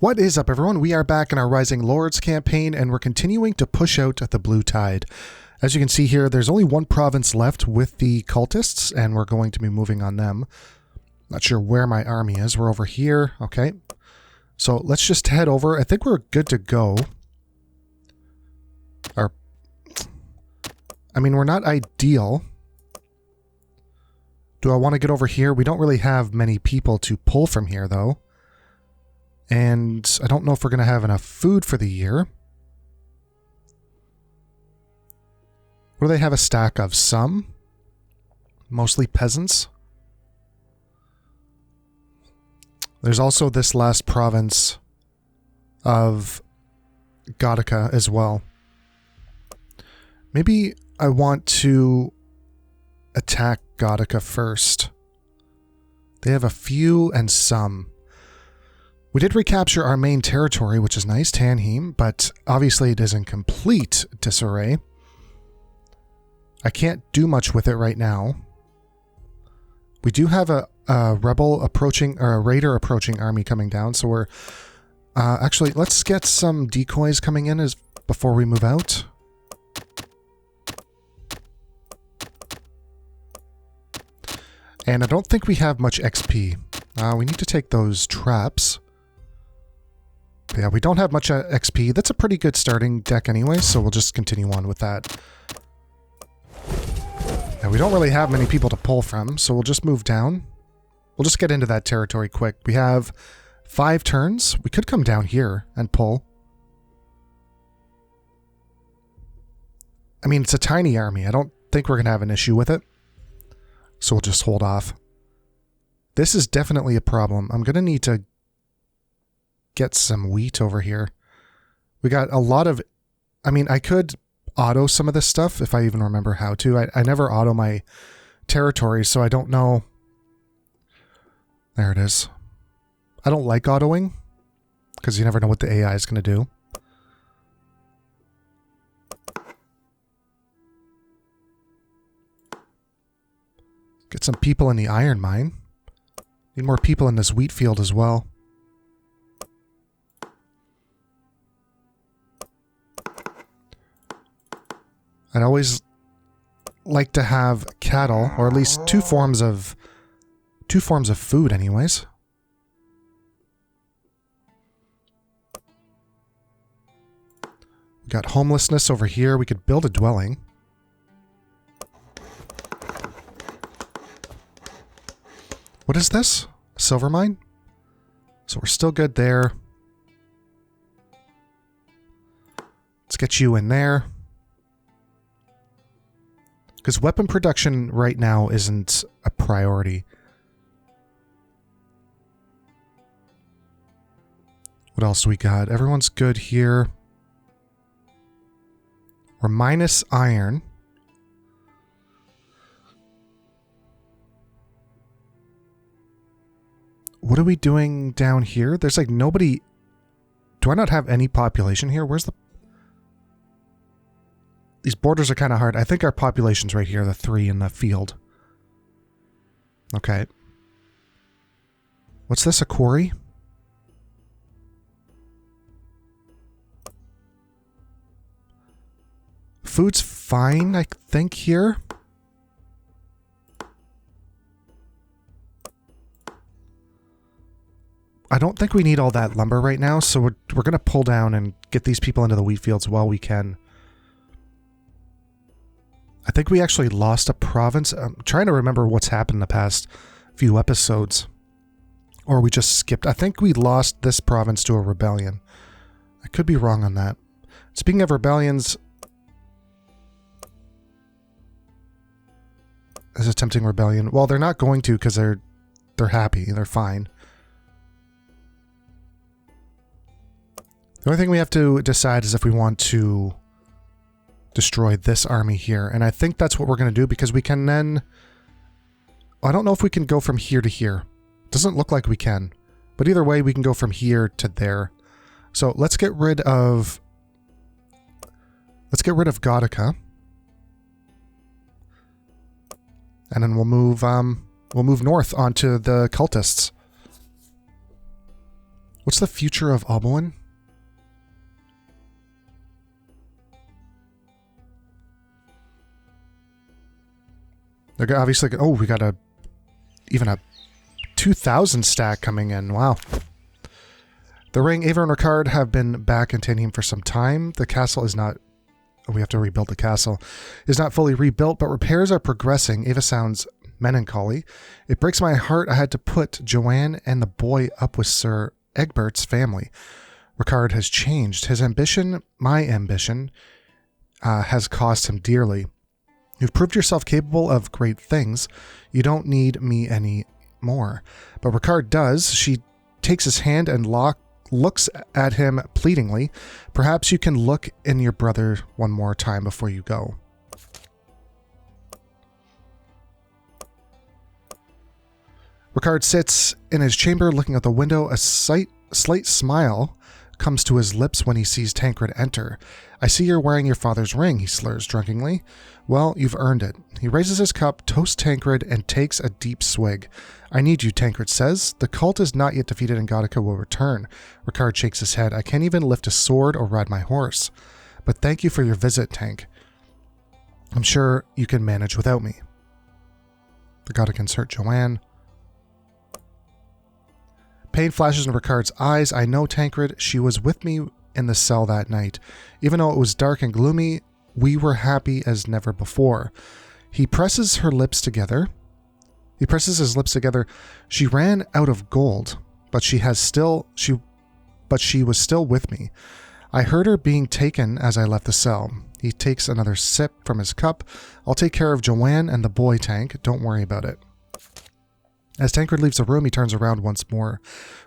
What is up, everyone? We are back in our Rising Lords campaign, and we're continuing to push out the Blue Tide. As you can see here, there's only one province left with the cultists, and we're going to be moving on them. Not sure where my army is. We're over here. Okay. So let's just head over. I think we're good to go. We're not ideal. Do I want to get over here? We don't really have many people to pull from here, though. And I don't know if we're going to have enough food for the year. What do they have a stack of? Some. Mostly peasants. There's also this last province of Gothica as well. Maybe I want to attack Gothica first. They have a few and some. We did recapture our main territory, which is nice, Tanheim, but obviously it is in complete disarray. I can't do much with it right now. We do have a rebel approaching, or a raider approaching army coming down, so we're... actually, let's get some decoys coming in before we move out. And I don't think we have much XP. We need to take those traps. Yeah, we don't have much XP. That's a pretty good starting deck anyway, so we'll just continue on with that. Now, we don't really have many people to pull from, so we'll just move down. We'll just get into that territory quick. We have 5 turns. We could come down here and pull. I mean, it's a tiny army. I don't think we're going to have an issue with it. So we'll just hold off. This is definitely a problem. I'm going to need to get some wheat over here. We got a lot of... I mean, I could auto some of this stuff if I even remember how to. I never auto my territory, so I don't know. There it is. I don't like autoing because you never know what the AI is going to do. Get some people in the iron mine. Need more people in this wheat field as well. I'd always like to have cattle, or at least two forms of food anyways. We got homelessness over here. We could build a dwelling. What is this? A silver mine? So we're still good there. Let's get you in there. Because weapon production right now isn't a priority. What else do we got? Everyone's good here. We're minus iron. What are we doing down here? There's like nobody... Do I not have any population here? Where's the... These borders are kind of hard. I think our population's right here, the 3 in the field. Okay. What's this, a quarry? Food's fine, I think, here. I don't think we need all that lumber right now, so we're going to pull down and get these people into the wheat fields while we can. I think we actually lost a province. I'm trying to remember what's happened in the past few episodes. Or we just skipped. I think we lost this province to a rebellion. I could be wrong on that. Speaking of rebellions... Is attempting rebellion. Well, they're not going to because they're happy. They're fine. The only thing we have to decide is if we want to destroy this army here. And I think that's what we're going to do because we can then... I don't know if we can go from here to here. Doesn't look like we can. But either way, we can go from here to there. So let's get rid of... Gothica. And then we'll move north onto the cultists. What's the future of Oberyn? They're obviously... Oh, we got even a 2,000 stack coming in. Wow. The ring, Ava and Ricard have been back in Tanium for some time. The castle is not... We have to rebuild the castle. Is not fully rebuilt, but repairs are progressing. Ava sounds melancholy. It breaks my heart I had to put Joanne and the boy up with Sir Egbert's family. Ricard has changed. His ambition, my ambition, has cost him dearly. You've proved yourself capable of great things. You don't need me any more. But Ricard does. She takes his hand and looks at him pleadingly. Perhaps you can look in your brother one more time before you go. Ricard sits in his chamber looking out the window. A slight smile comes to his lips when he sees Tancred enter. I see you're wearing your father's ring, he slurs drunkenly. Well, you've earned it. He raises his cup, toasts Tancred, and takes a deep swig. I need you, Tancred says. The cult is not yet defeated and Gotica will return. Ricard shakes his head. I can't even lift a sword or ride my horse. But thank you for your visit, Tank. I'm sure you can manage without me. The Godicans hurt Joanne. Pain flashes in Ricard's eyes. I know, Tancred. She was with me in the cell that night. Even though it was dark and gloomy, we were happy as never before. He presses his lips together. She ran out of gold, but she was still with me. I heard her being taken as I left the cell. He takes another sip from his cup. I'll take care of Joanne and the boy, Tank. Don't worry about it. As Tancred leaves the room, he turns around once more.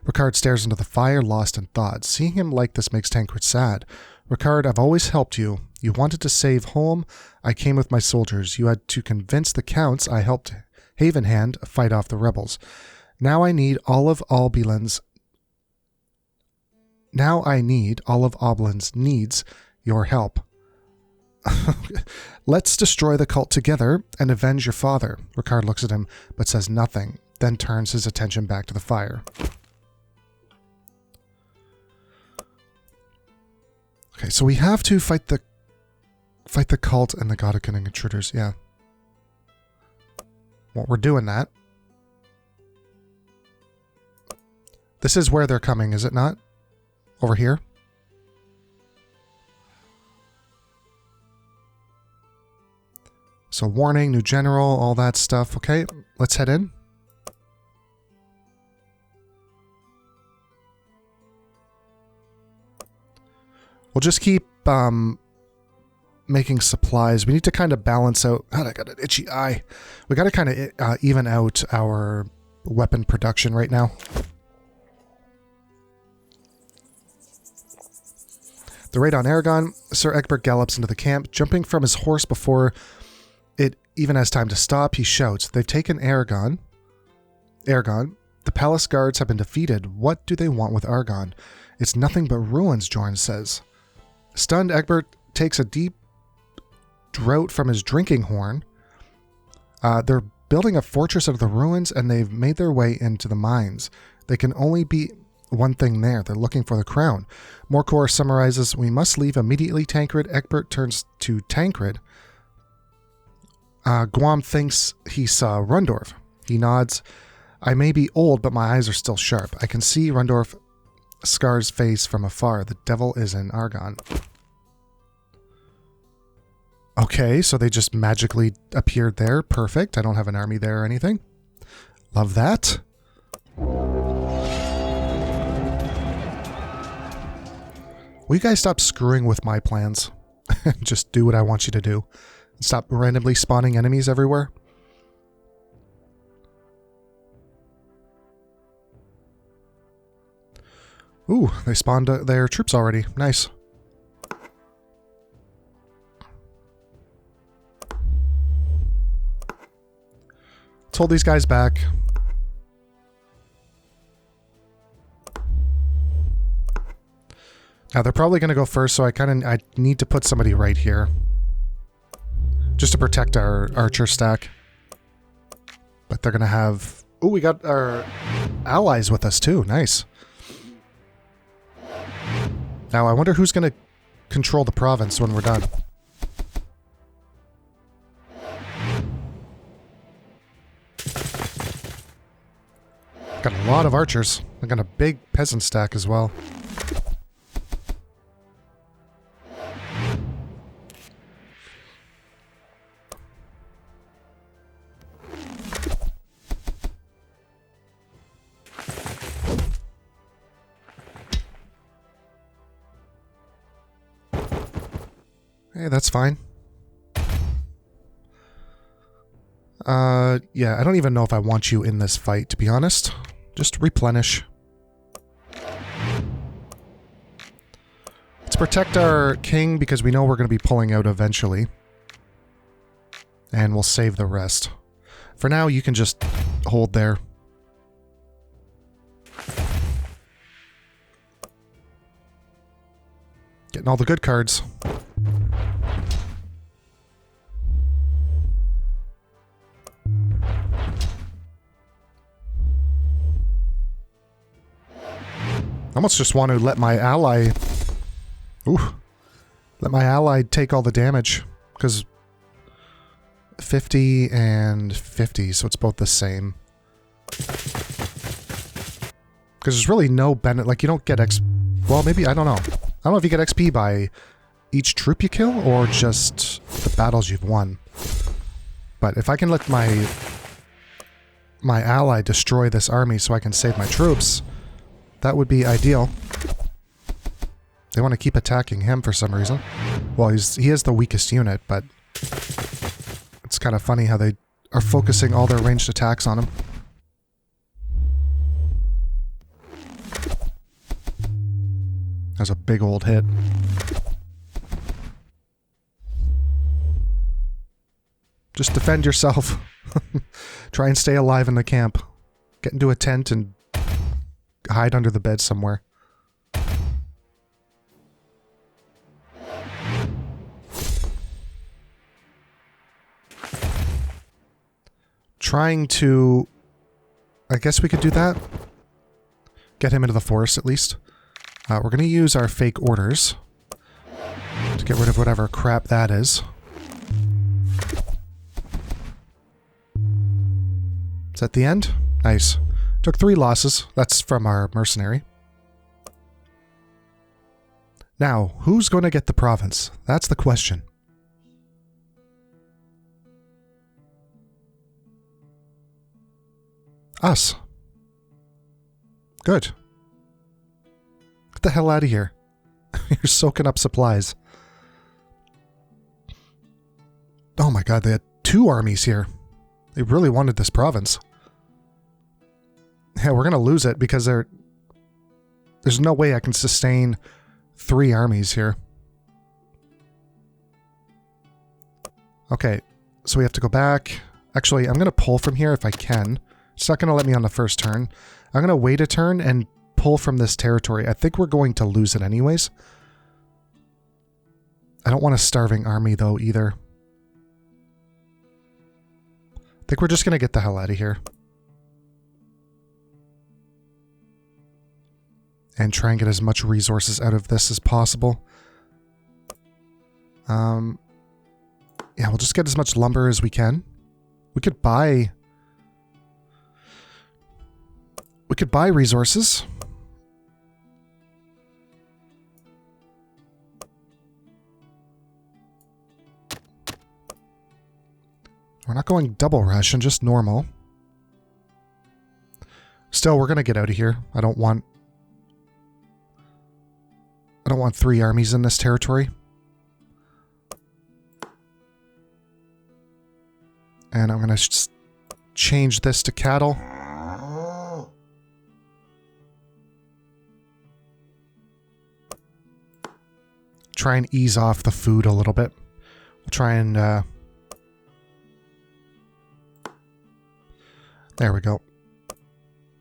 Ricard stares into the fire, lost in thought. Seeing him like this makes Tancred sad. Ricard, I've always helped you. You wanted to save home. I came with my soldiers. You had to convince the counts. I helped Havenhand fight off the rebels. Now I need all of Oberyn's needs your help. Let's destroy the cult together and avenge your father. Ricard looks at him, but says nothing, then turns his attention back to the fire. Okay, so we have to fight the cult and the Godican intruders, yeah. Well, we're doing that. This is where they're coming, is it not? Over here? So warning, new general, all that stuff. Okay, let's head in. We'll just keep making supplies. We need to kind of balance out... God, I got an itchy eye. We got to kind of even out our weapon production right now. The raid on Argon. Sir Egbert gallops into the camp, jumping from his horse before it even has time to stop. He shouts, they've taken Argon. The palace guards have been defeated. What do they want with Argon? It's nothing but ruins, Jorn says. Stunned, Egbert takes a deep draught from his drinking horn. They're building a fortress out of the ruins, and they've made their way into the mines. They can only be one thing there. They're looking for the crown. Morcor summarizes, we must leave immediately, Tancred. Egbert turns to Tancred. Guam thinks he saw Rundorf. He nods. I may be old, but my eyes are still sharp. I can see Rundorf Scar's face from afar. The devil is in Argon. Okay, so they just magically appeared there. Perfect. I don't have an army there or anything. Love that. Will you guys stop screwing with my plans? Just do what I want you to do. Stop randomly spawning enemies everywhere. Ooh, they spawned their troops already. Nice. Let's hold these guys back. Now they're probably going to go first, so I need to put somebody right here. Just to protect our archer stack. But they're going to have... Oh, we got our allies with us too. Nice. Now, I wonder who's going to control the province when we're done. Got a lot of archers. I got a big peasant stack as well. Hey, that's fine. Yeah, I don't even know if I want you in this fight, to be honest. Just replenish. Let's protect our king because we know we're going to be pulling out eventually. And we'll save the rest. For now, you can just hold there. Getting all the good cards. I almost just want to let my ally... Ooh. Let my ally take all the damage. Because 50 and 50, so it's both the same. Because there's really no benefit. Like, you don't get X... Well, maybe, I don't know. I don't know if you get XP by each troop you kill, or just the battles you've won. But if I can let my ally destroy this army so I can save my troops... That would be ideal. They want to keep attacking him for some reason. Well, he is the weakest unit, but it's kind of funny how they are focusing all their ranged attacks on him. That's a big old hit. Just defend yourself. Try and stay alive in the camp. Get into a tent and hide under the bed somewhere. Trying to... I guess we could do that. Get him into the forest at least. We're going to use our fake orders to get rid of whatever crap that is. Is that the end? Nice. Took 3 losses. That's from our mercenary. Now, who's going to get the province? That's the question. Us. Good. Get the hell out of here. You're soaking up supplies. Oh my god, they had 2 armies here. They really wanted this province. Yeah, we're going to lose it because there's no way I can sustain 3 armies here. Okay, so we have to go back. Actually, I'm going to pull from here if I can. It's not going to let me on the first turn. I'm going to wait a turn and pull from this territory. I think we're going to lose it anyways. I don't want a starving army, though, either. I think we're just going to get the hell out of here. And try and get as much resources out of this as possible. Yeah, we'll just get as much lumber as we can. We could buy resources. We're not going double ration, just normal. Still, we're going to get out of here. I don't want 3 armies in this territory. And I'm going to change this to cattle. Try and ease off the food a little bit. We'll try and... there we go.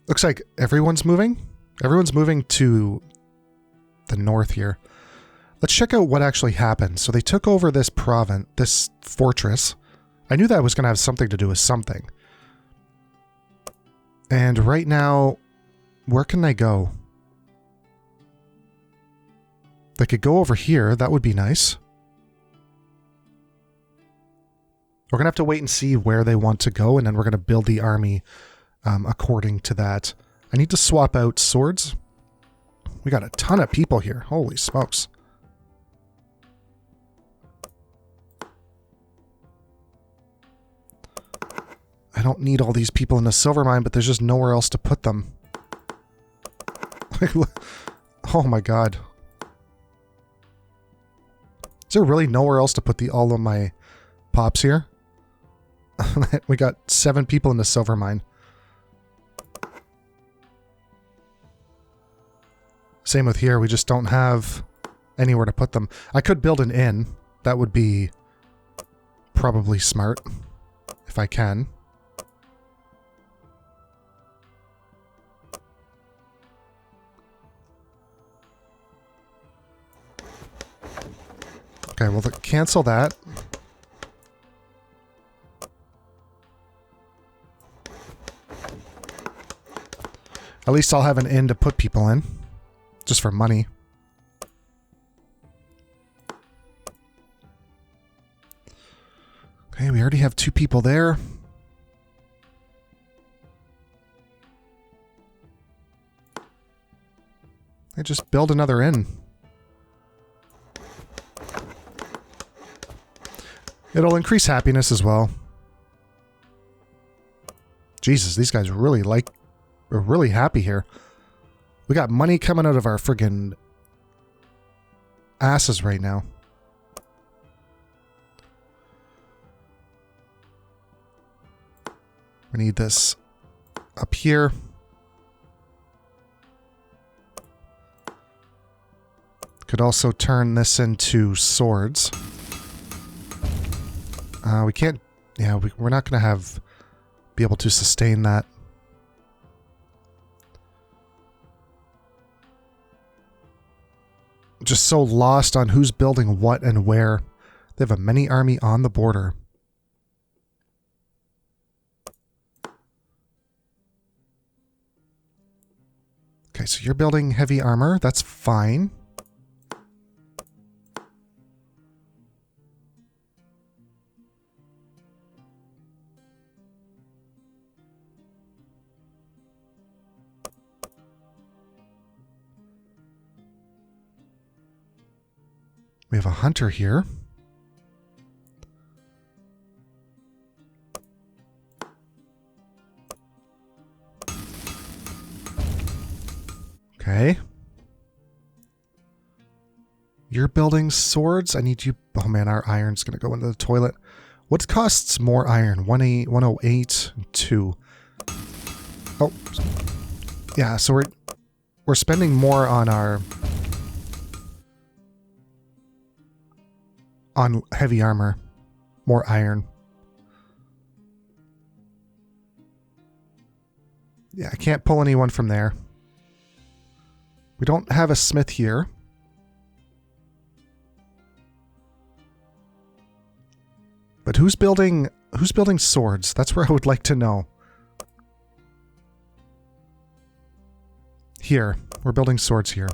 Looks like everyone's moving. Everyone's moving to the north here. Let's check out what actually happened. So they took over this province, this fortress. I knew that was going to have something to do with something. And right now, where can they go? They could go over here. That would be nice. We're going to have to wait and see where they want to go, and then we're going to build the army according to that. I need to swap out swords. We got a ton of people here. Holy smokes. I don't need all these people in the silver mine, but there's just nowhere else to put them. Oh my god. Is there really nowhere else to put all of my pops here? We got 7 people in the silver mine. Same with here, we just don't have anywhere to put them. I could build an inn. That would be probably smart, if I can. Okay, well, cancel that. At least I'll have an inn to put people in. Just for money. Okay, we already have 2 people there. I just build another inn. It'll increase happiness as well. Jesus, these guys really are really happy here. We got money coming out of our friggin' asses right now. We need this up here. Could also turn this into swords. We can't... Yeah, we're not going to be able to sustain that. Just so lost on who's building what and where. They have a mini army on the border. Okay, so you're building heavy armor. That's fine. We have a hunter here. Okay. You're building swords. I need you... Oh man, our iron's going to go into the toilet. What costs more iron? 108, 2. Oh. Yeah, so we're spending more on our... on heavy armor. More iron. Yeah, I can't pull anyone from there. We don't have a smith here. But who's building swords? That's where I would like to know. Here. We're building swords here.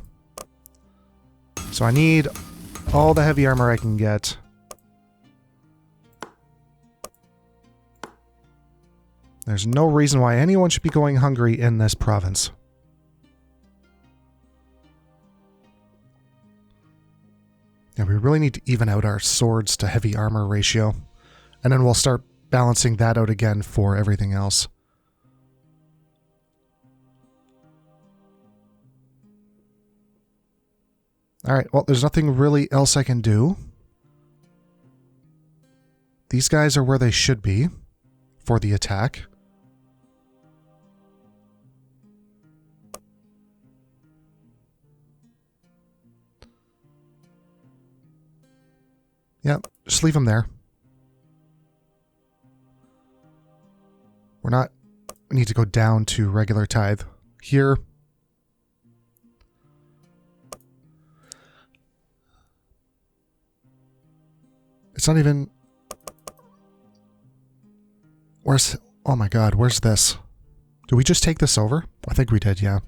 So I need all the heavy armor I can get. There's no reason why anyone should be going hungry in this province. Yeah, we really need to even out our swords to heavy armor ratio. And then we'll start balancing that out again for everything else. Alright, well, there's nothing really else I can do. These guys are where they should be for the attack. Yeah, just leave them there. We need to go down to regular tithe. Here. It's not even... Where's... Oh my god, where's this? Did we just take this over? I think we did, yeah.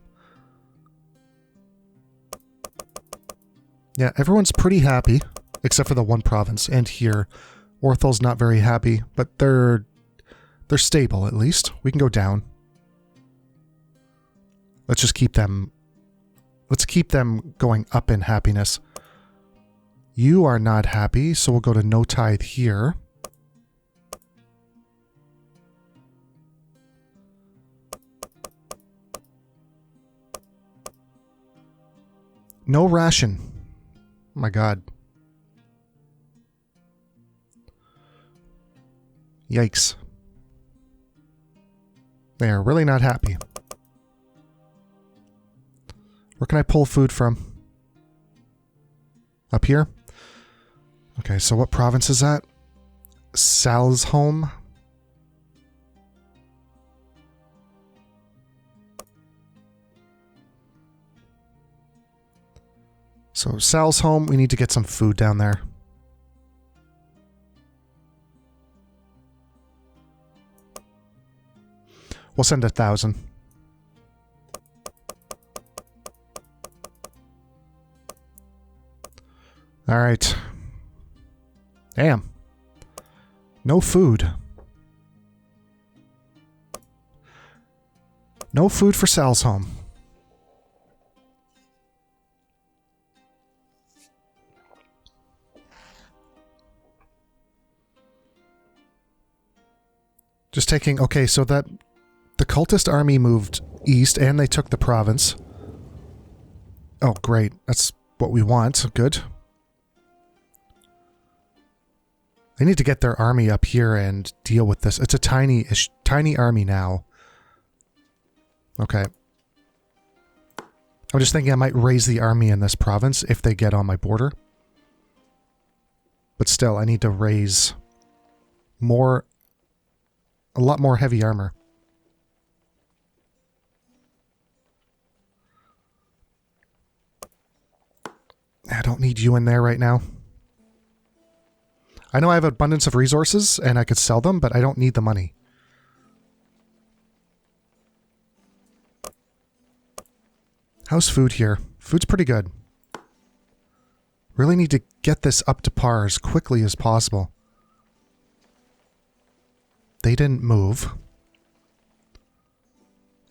Yeah, everyone's pretty happy, except for the one province, and here. Orthal's not very happy, but they're stable at least. We can go down. Let's just keep them... Let's keep them going up in happiness. You are not happy, so we'll go to no tithe here. No ration. Oh my god. Yikes. They are really not happy. Where can I pull food from? Up here? Okay, so what province is that? Sal's home? So Sal's home, we need to get some food down there. We'll send 1,000. All right. Damn. No food. No food for Sal's home. Just taking... Okay, so that... The cultist army moved east and they took the province. Oh, great. That's what we want. Good. They need to get their army up here and deal with this. It's a tiny army now. Okay. I'm just thinking I might raise the army in this province if they get on my border. But still, I need to raise more... A lot more heavy armor. I don't need you in there right now. I know I have abundance of resources and I could sell them, but I don't need the money. How's food here? Food's pretty good. Really need to get this up to par as quickly as possible. They didn't move.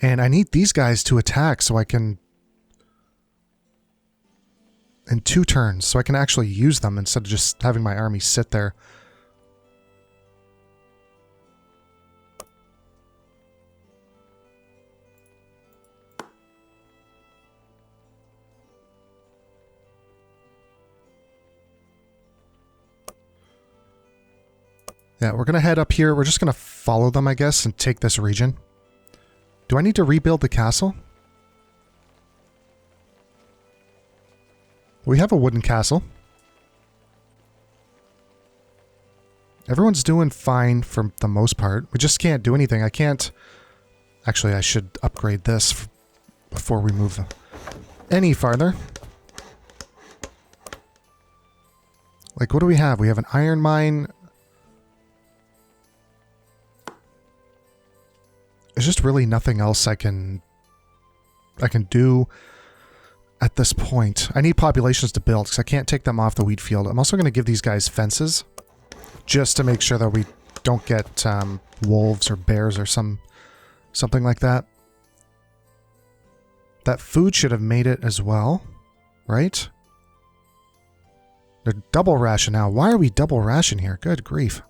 And I need these guys to attack so I can... In 2 turns, so I can actually use them instead of just having my army sit there. Yeah, we're going to head up here. We're just going to follow them, I guess, and take this region. Do I need to rebuild the castle? We have a wooden castle. Everyone's doing fine for the most part. We just can't do anything. I can't... Actually, I should upgrade this before we move any farther. Like, what do we have? We have an iron mine. There's just really nothing else I can do at this point. I need populations to build because I can't take them off the wheat field. I'm also going to give these guys fences just to make sure that we don't get wolves or bears or something like that. That food should have made it as well, right? They're double ration now. Why are we double ration here? Good grief.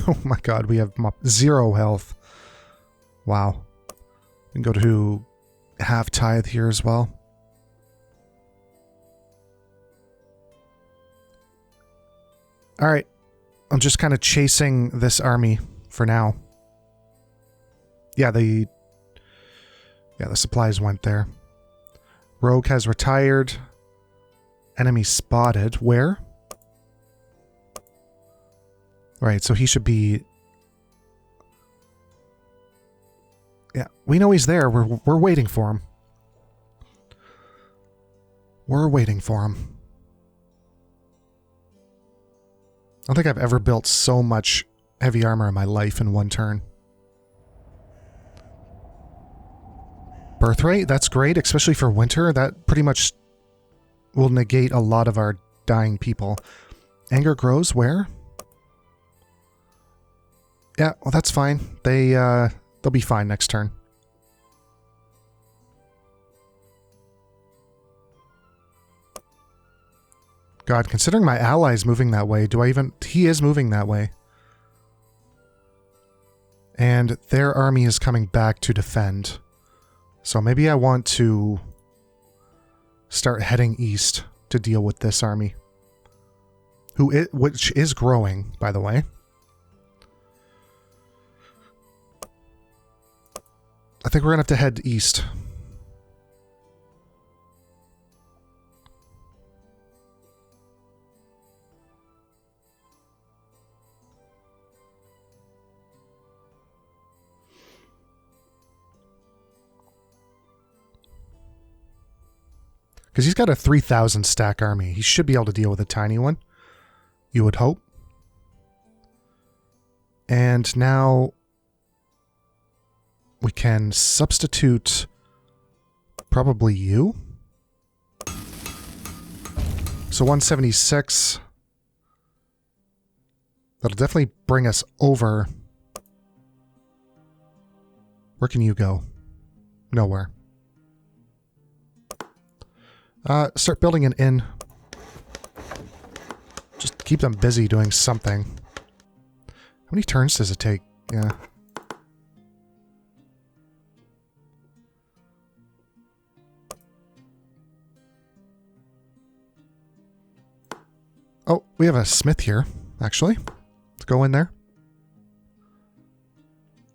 Oh my god, we have 0 health. Wow. We can go to half tithe here as well. Alright. I'm just kind of chasing this army for now. Yeah, the supplies went there. Rogue has retired. Enemy spotted. Where? Right, so he should be... Yeah, we know he's there. We're waiting for him. We're waiting for him. I don't think I've ever built so much heavy armor in my life in 1 turn. Birth rate, that's great, especially for winter. That pretty much will negate a lot of our dying people. Anger grows where? Yeah, well, that's fine. They'll be fine next turn. God, considering my ally's moving that way, do I even... He is moving that way. And their army is coming back to defend. So maybe I want to start heading east to deal with this army. Which is growing, by the way. I think we're going to have to head east. Because he's got a 3,000 stack army. He should be able to deal with a tiny one. You would hope. And now we can substitute probably you. So 176. That'll definitely bring us over. Where can you go? Nowhere. Start building an inn. Just keep them busy doing something. How many turns does it take? Yeah. Oh, we have a smith here, actually. Let's go in there.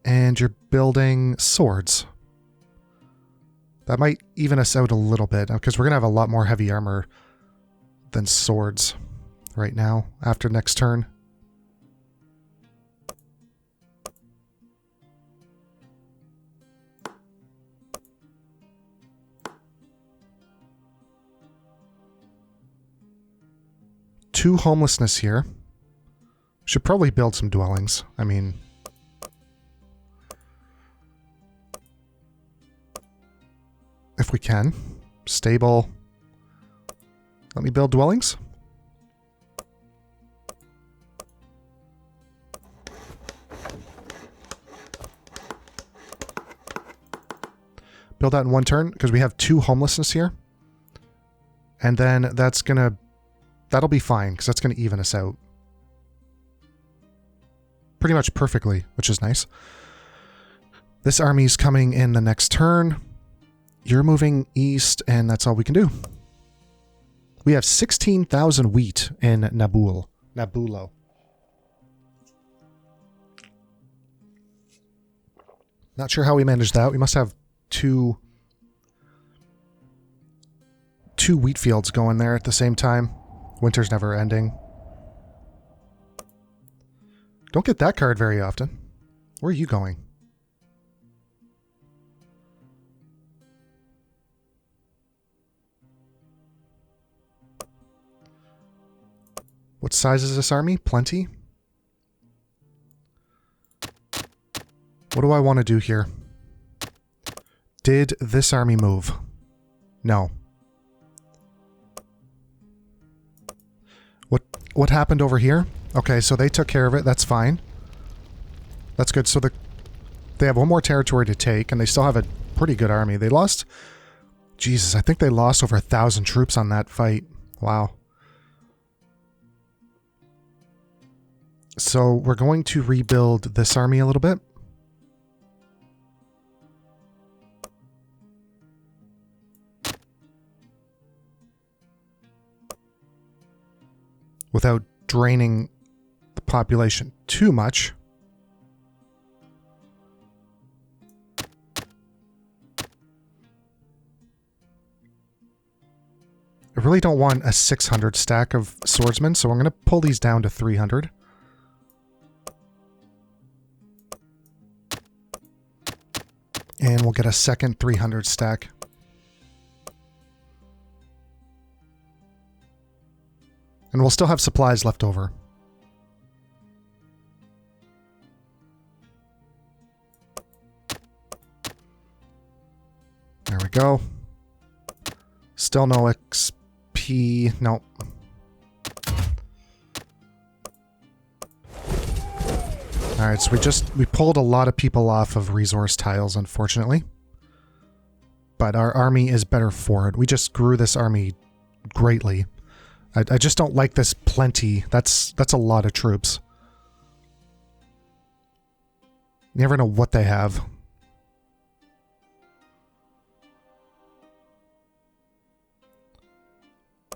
And you're building swords. That might even us out a little bit, because we're going to have a lot more heavy armor than swords right now, after next turn. Two homelessness here. Should probably build some dwellings. I mean... if we can. Stable. Let me build dwellings. Build that in one turn, because we have two homelessness here. And then that's gonna... that'll be fine, because that's gonna even us out. Pretty much perfectly, which is nice. This army's coming in the next turn. You're moving east, and that's all we can do. We have 16,000 wheat in Nabulo. Not sure how we managed that. We must have two wheat fields going there at the same time. Winter's never ending. Don't get that card very often. Where are you going? What size is this army? Plenty? What do I want to do here? Did this army move? No. What happened over here? Okay, so they took care of it. That's fine. That's good. So they have one more territory to take, and they still have a pretty good army. They lost... Jesus, I think they lost over 1,000 troops on that fight. Wow. So we're going to rebuild this army a little bit. Without draining the population too much. I really don't want a 600 stack of swordsmen, so I'm going to pull these down to 300. And we'll get a second 300 stack. And we'll still have supplies left over. There we go. Still no XP XP. No. Alright, so we pulled a lot of people off of resource tiles, unfortunately. But our army is better for it. We just grew this army greatly. I just don't like this plenty. That's a lot of troops. You never know what they have.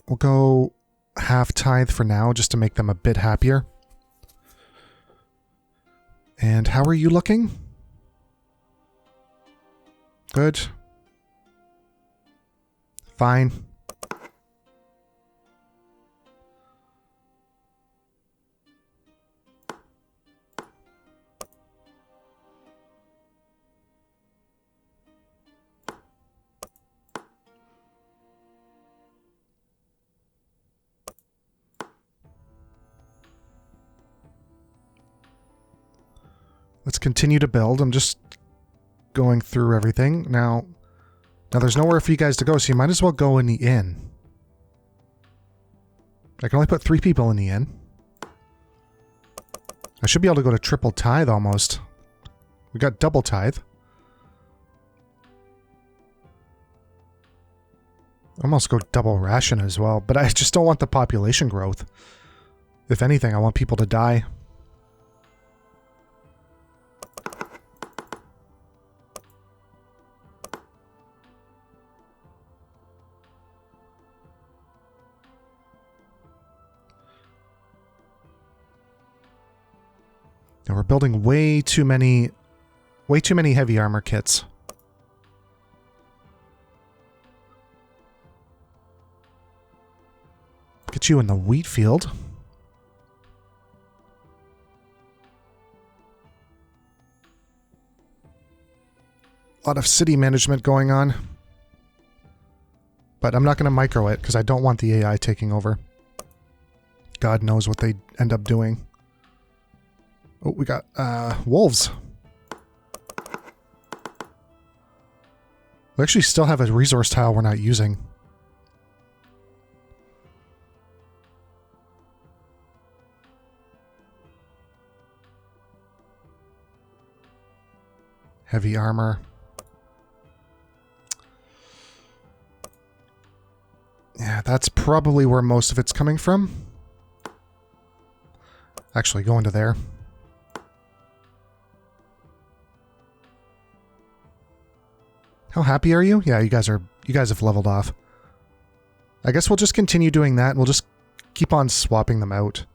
We'll go half tithe for now, just to make them a bit happier. And how are you looking? Good. Fine. Let's continue to build. I'm just going through everything. Now there's nowhere for you guys to go, so you might as well go in the inn. I can only put 3 people in the inn. I should be able to go to triple tithe almost. We got double tithe. Almost go double ration as well, but I just don't want the population growth. If anything, I want people to die. Now we're building way too many heavy armor kits. Get you in the wheat field. A lot of city management going on. But I'm not going to micro it because I don't want the AI taking over. God knows what they end up doing. Oh, we got wolves. We actually still have a resource tile we're not using. Heavy armor. Yeah, that's probably where most of it's coming from. Actually, go into there. How happy are you? Yeah, you guys have leveled off. I guess we'll just continue doing that and we'll just keep on swapping them out.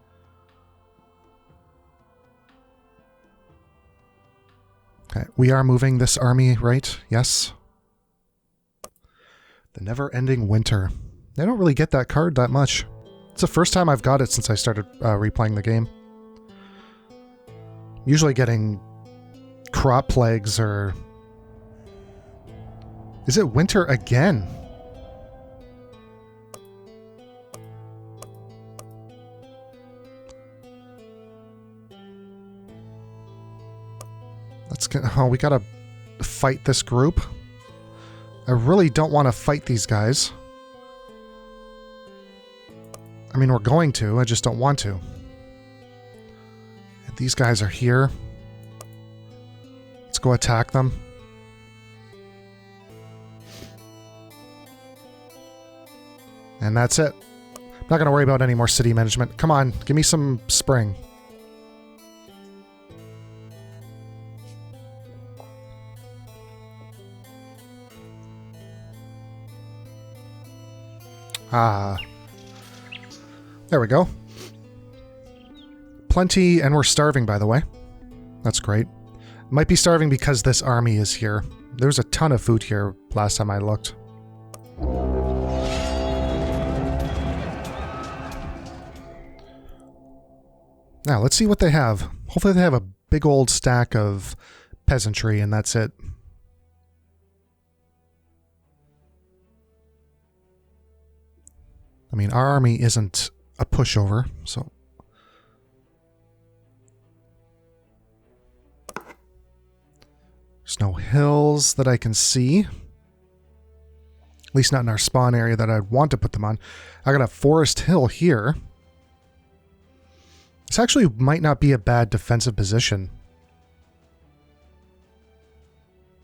Okay, we are moving this army, right? Yes. The never-ending winter. I don't really get that card that much. It's the first time I've got it since I started replaying the game. Usually getting crop plagues or... Is it winter again? Let's get... Oh, we gotta fight this group. I really don't want to fight these guys. I mean, we're going to. I just don't want to. And these guys are here. Let's go attack them. And that's it. I'm not going to worry about any more city management. Come on, give me some spring. Ah. There we go. Plenty, and we're starving, by the way. That's great. Might be starving because this army is here. There's a ton of food here last time I looked. Now, let's see what they have. Hopefully they have a big old stack of peasantry, and that's it. I mean, our army isn't a pushover, so... There's no hills that I can see. At least not in our spawn area that I'd want to put them on. I got a forest hill here. This actually might not be a bad defensive position.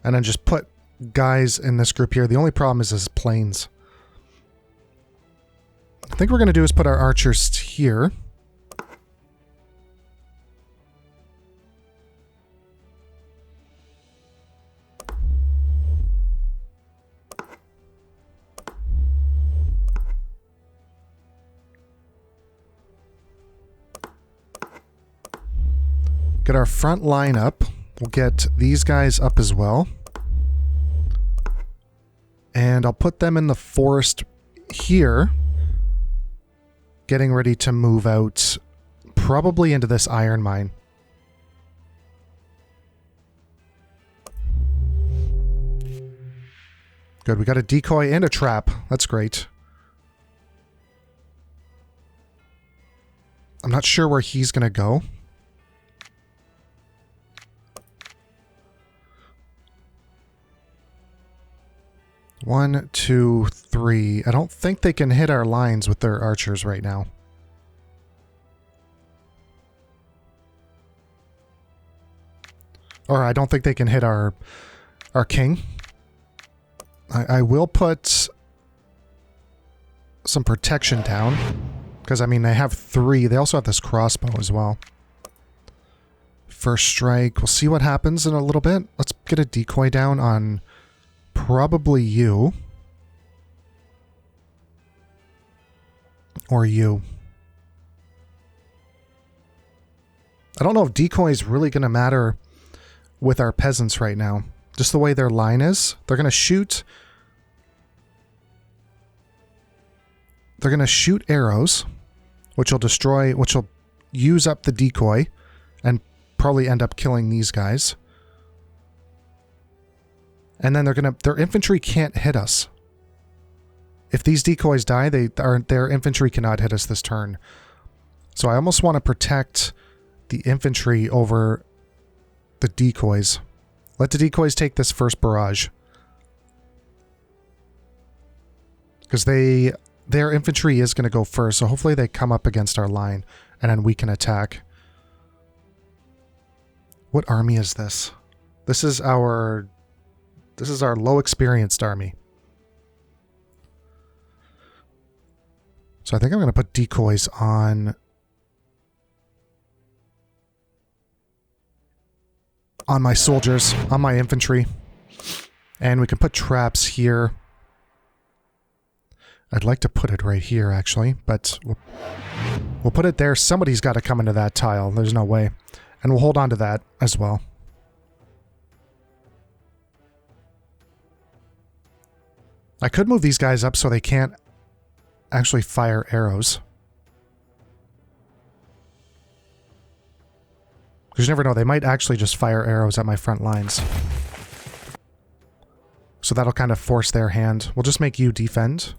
And then just put guys in this group here. The only problem is this plains. I think what we're going to do is put our archers here. Get our front line up. We'll get these guys up as well. And I'll put them in the forest here. Getting ready to move out probably into this iron mine. Good, we got a decoy and a trap. That's great. I'm not sure where he's going to go. One, two, three. I don't think they can hit our lines with their archers right now. Or I don't think they can hit our king. I will put some protection down. Because, I mean, they have 3. They also have this crossbow as well. First strike. We'll see what happens in a little bit. Let's get a decoy down on... probably you. Or you. I don't know if decoy is really going to matter with our peasants right now. Just the way their line is. They're going to shoot... they're going to shoot arrows, which will destroy... which will use up the decoy and probably end up killing these guys. And then they're gonna... their infantry can't hit us. If these decoys die, their infantry cannot hit us this turn. So I almost want to protect the infantry over the decoys. Let the decoys take this first barrage. Because their infantry is going to go first, so hopefully they come up against our line, and then we can attack. What army is this? This is our low experienced army. So I think I'm going to put decoys on my soldiers, on my infantry. And we can put traps here. I'd like to put it right here, actually, but we'll put it there. Somebody's got to come into that tile. There's no way. And we'll hold on to that as well. I could move these guys up so they can't actually fire arrows. Because you never know, they might actually just fire arrows at my front lines. So that'll kind of force their hand. We'll just make you defend.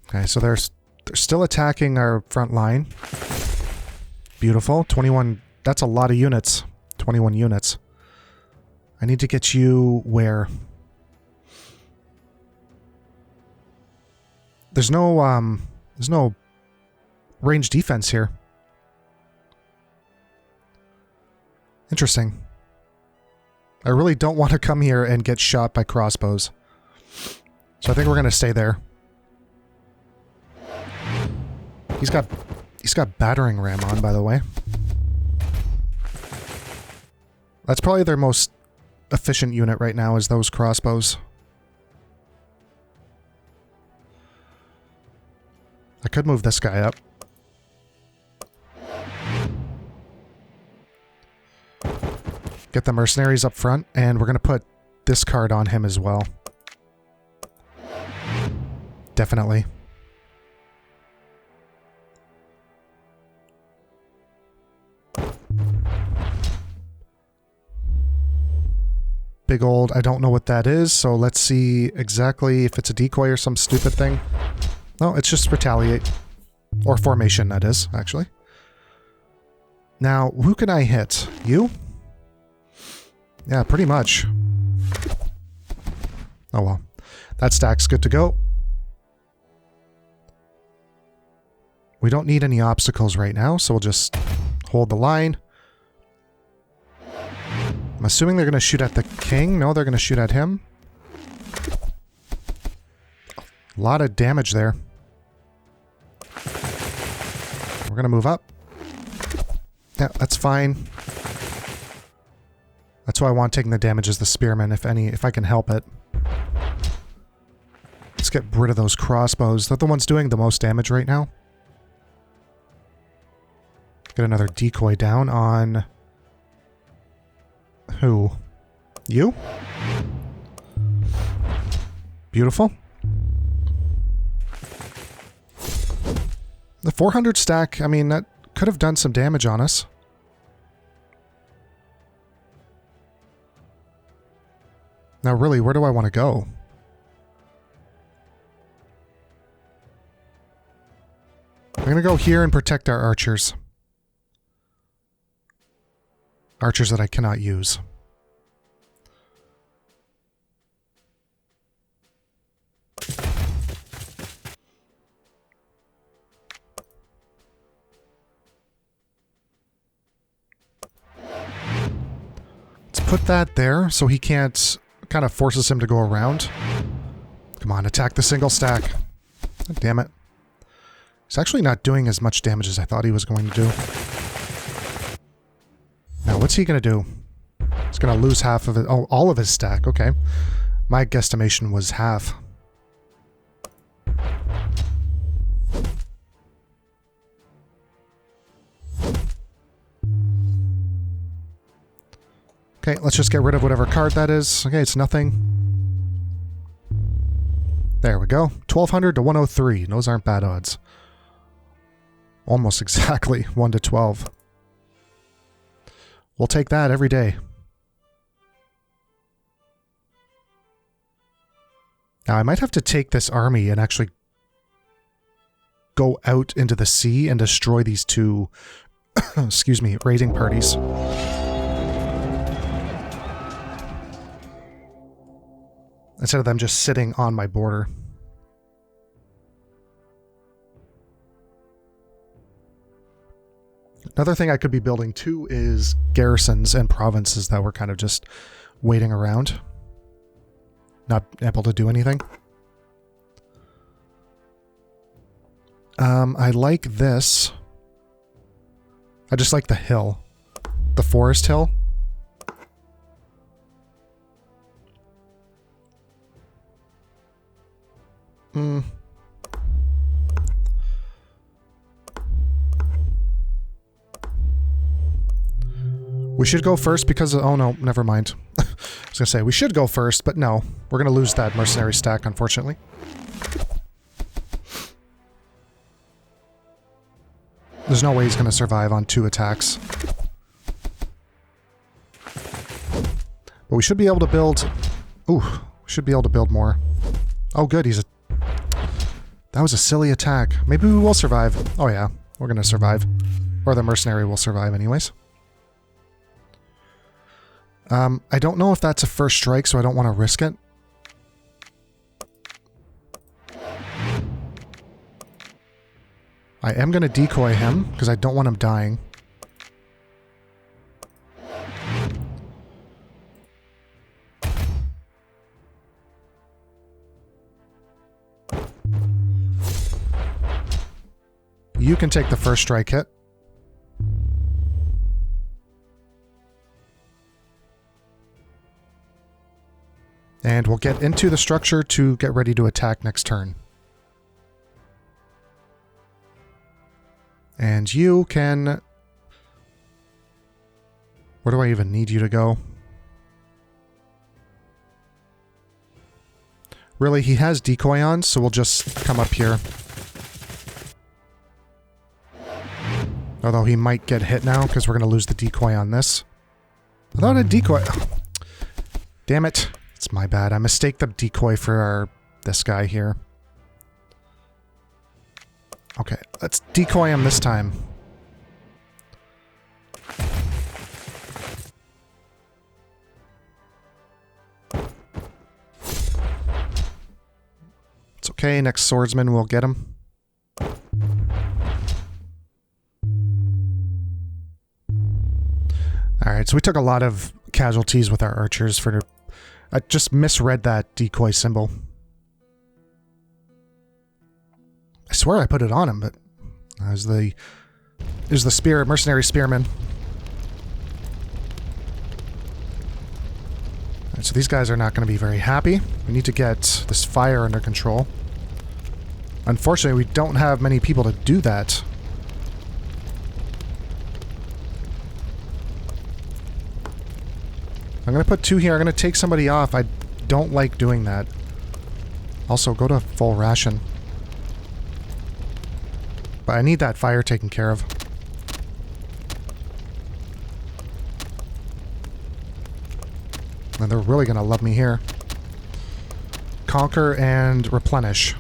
Okay, so they're still attacking our front line. Beautiful. 21. That's a lot of units. 21 units. I need to get you where? There's no range defense here. Interesting. I really don't want to come here and get shot by crossbows. So I think we're going to stay there. He's got battering ram on, by the way. That's probably their most efficient unit right now, is those crossbows. I could move this guy up. Get the mercenaries up front, and we're going to put this card on him as well. Definitely. Big old, I don't know what that is, so let's see exactly if it's a decoy or some stupid thing. No, it's just retaliate. Or formation, that is, actually. Now, who can I hit? You? Yeah, pretty much. Oh well. That stack's good to go. We don't need any obstacles right now, so we'll just hold the line. I'm assuming they're going to shoot at the king. No, they're going to shoot at him. A lot of damage there. We're going to move up. Yeah, that's fine. That's why I want taking the damage as the spearman, if I can help it. Let's get rid of those crossbows. They're the ones doing the most damage right now. Get another decoy down on... Who? You? Beautiful. The 400 stack, I mean, that could have done some damage on us. Now really, where do I want to go? I'm going to go here and protect our archers. Archers that I cannot use. Let's put that there so he can't... kind of forces him to go around. Come on, attack the single stack. God damn it. He's actually not doing as much damage as I thought he was going to do. Now, what's he going to do? He's going to lose half of it. Oh, all of his stack. Okay. My guesstimation was half. Okay, let's just get rid of whatever card that is. Okay, it's nothing. There we go. 1200 to 103. Those aren't bad odds. Almost exactly 1 to 12. We'll take that every day. Now, I might have to take this army and actually go out into the sea and destroy these two, excuse me, raiding parties. Instead of them just sitting on my border. Another thing I could be building too is garrisons and provinces that were kind of just waiting around. Not able to do anything. I like this. I just like the hill. The forest hill. We should go first because of, oh no, never mind. I was gonna say, we should go first, but no. We're gonna lose that mercenary stack, unfortunately. There's no way he's gonna survive on 2 attacks. But we should be able to build... Ooh, we should be able to build more. Oh good, he's a... That was a silly attack. Maybe we will survive. Oh yeah, we're gonna survive. Or the mercenary will survive anyways. I don't know if that's a first strike, so I don't want to risk it. I am going to decoy him, because I don't want him dying. You can take the first strike hit. And we'll get into the structure to get ready to attack next turn. And you can... Where do I even need you to go? Really, he has decoy on, so we'll just come up here. Although he might get hit now, because we're going to lose the decoy on this. I thought I had decoy... Damn it. It's my bad. I mistaked the decoy for this guy here. Okay, let's decoy him this time. Okay, next swordsman will get him. Alright, so we took a lot of casualties with our archers for... I just misread that decoy symbol. I swear I put it on him, but... It was the mercenary spearman. Alright, so these guys are not going to be very happy. We need to get this fire under control. Unfortunately, we don't have many people to do that. I'm going to put 2 here. I'm going to take somebody off. I don't like doing that. Also, go to full ration. But I need that fire taken care of. And they're really going to love me here. Conquer and replenish.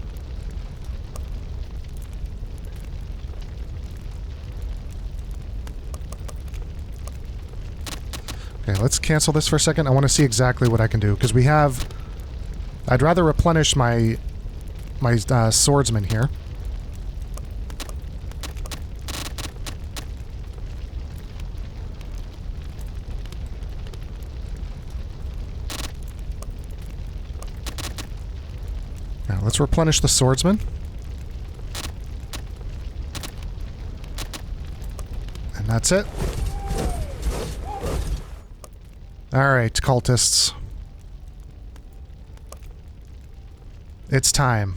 Okay, let's cancel this for a second. I want to see exactly what I can do, because we have... I'd rather replenish my swordsman here. Now, let's replenish the swordsman. And that's it. Alright, cultists. It's time.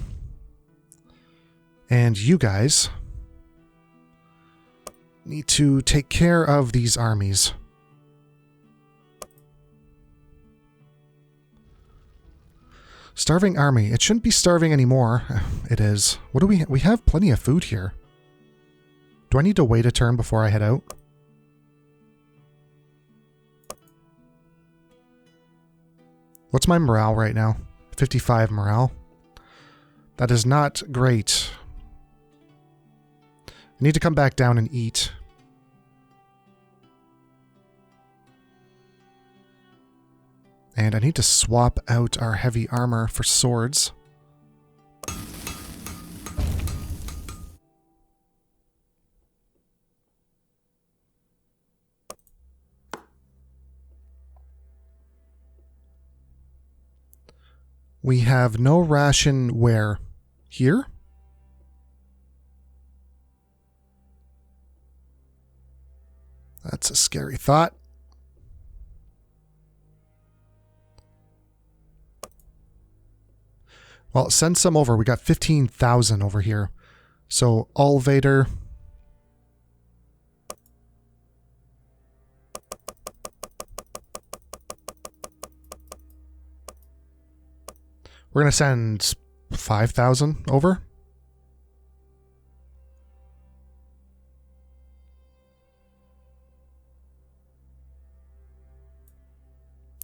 And you guys need to take care of these armies. Starving army. It shouldn't be starving anymore. It is. What do we have plenty of food here. Do I need to wait a turn before I head out? What's my morale right now? 55 morale. That is not great. I need to come back down and eat. And I need to swap out our heavy armor for swords. We have no ration where? Here? That's a scary thought. Well, send some over. We got 15,000 over here. So, Allvader. We're going to send 5,000 over.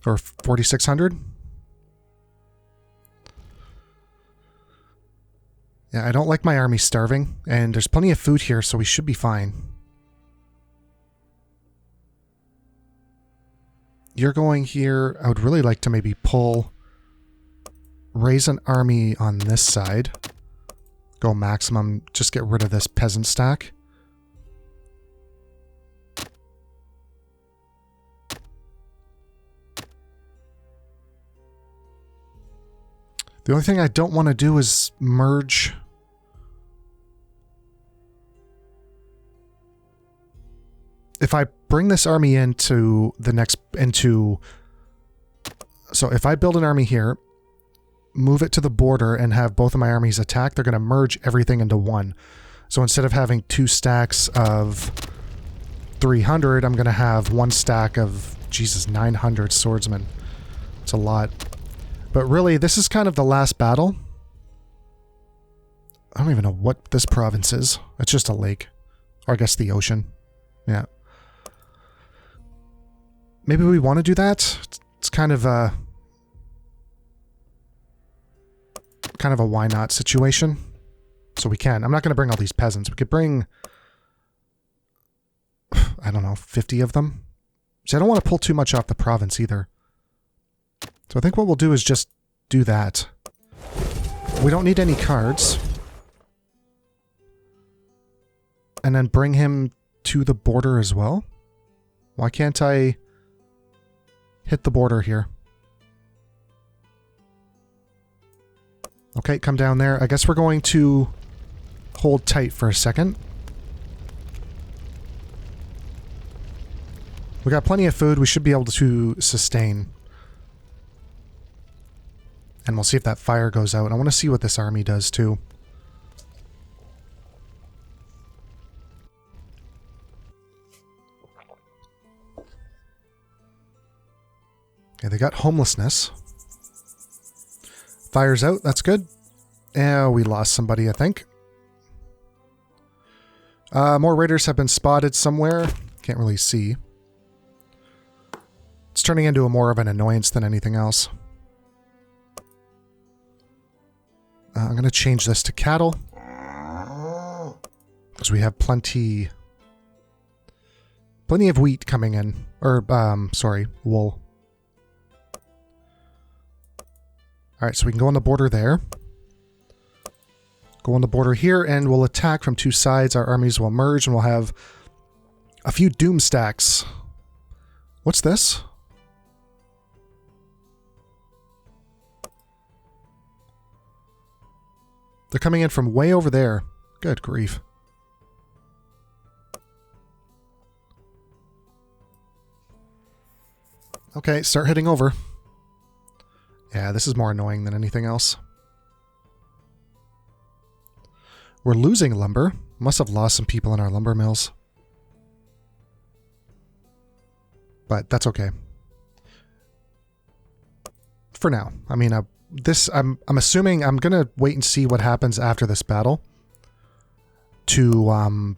Or 4,600. Yeah, I don't like my army starving, and there's plenty of food here, so we should be fine. You're going here. I would really like to maybe raise an army on this side. Go maximum, just get rid of this peasant stack. The only thing I don't want to do is merge. If I bring this army into the next, so if I build an army here, move it to the border and have both of my armies attack, they're going to merge everything into one. So instead of having 2 stacks of 300, I'm going to have 1 stack of, Jesus, 900 swordsmen. It's a lot. But really, this is kind of the last battle. I don't even know what this province is. It's just a lake. Or I guess the ocean. Yeah. Maybe we want to do that? It's kind of a why not situation. So we can. I'm not going to bring all these peasants. We could bring, I don't know, 50 of them. See, I don't want to pull too much off the province either. So I think what we'll do is just do that. We don't need any cards. And then bring him to the border as well? Why can't I hit the border here? Okay, come down there. I guess we're going to hold tight for a second. We got plenty of food. We should be able to sustain. And we'll see if that fire goes out. I want to see what this army does too. Okay, they got homelessness. Fire's out. That's good. Yeah, we lost somebody, I think. More raiders have been spotted somewhere. Can't really see. It's turning into more of an annoyance than anything else. I'm going to change this to cattle. Because we have plenty of wheat coming in. Or, sorry, wool. Alright, so we can go on the border there. Go on the border here, and we'll attack from two sides. Our armies will merge, and we'll have a few doom stacks. What's this? They're coming in from way over there. Good grief. Okay, start heading over. Yeah, this is more annoying than anything else. We're losing lumber. Must have lost some people in our lumber mills. But that's okay. For now. I mean, I'm assuming I'm gonna wait and see what happens after this battle to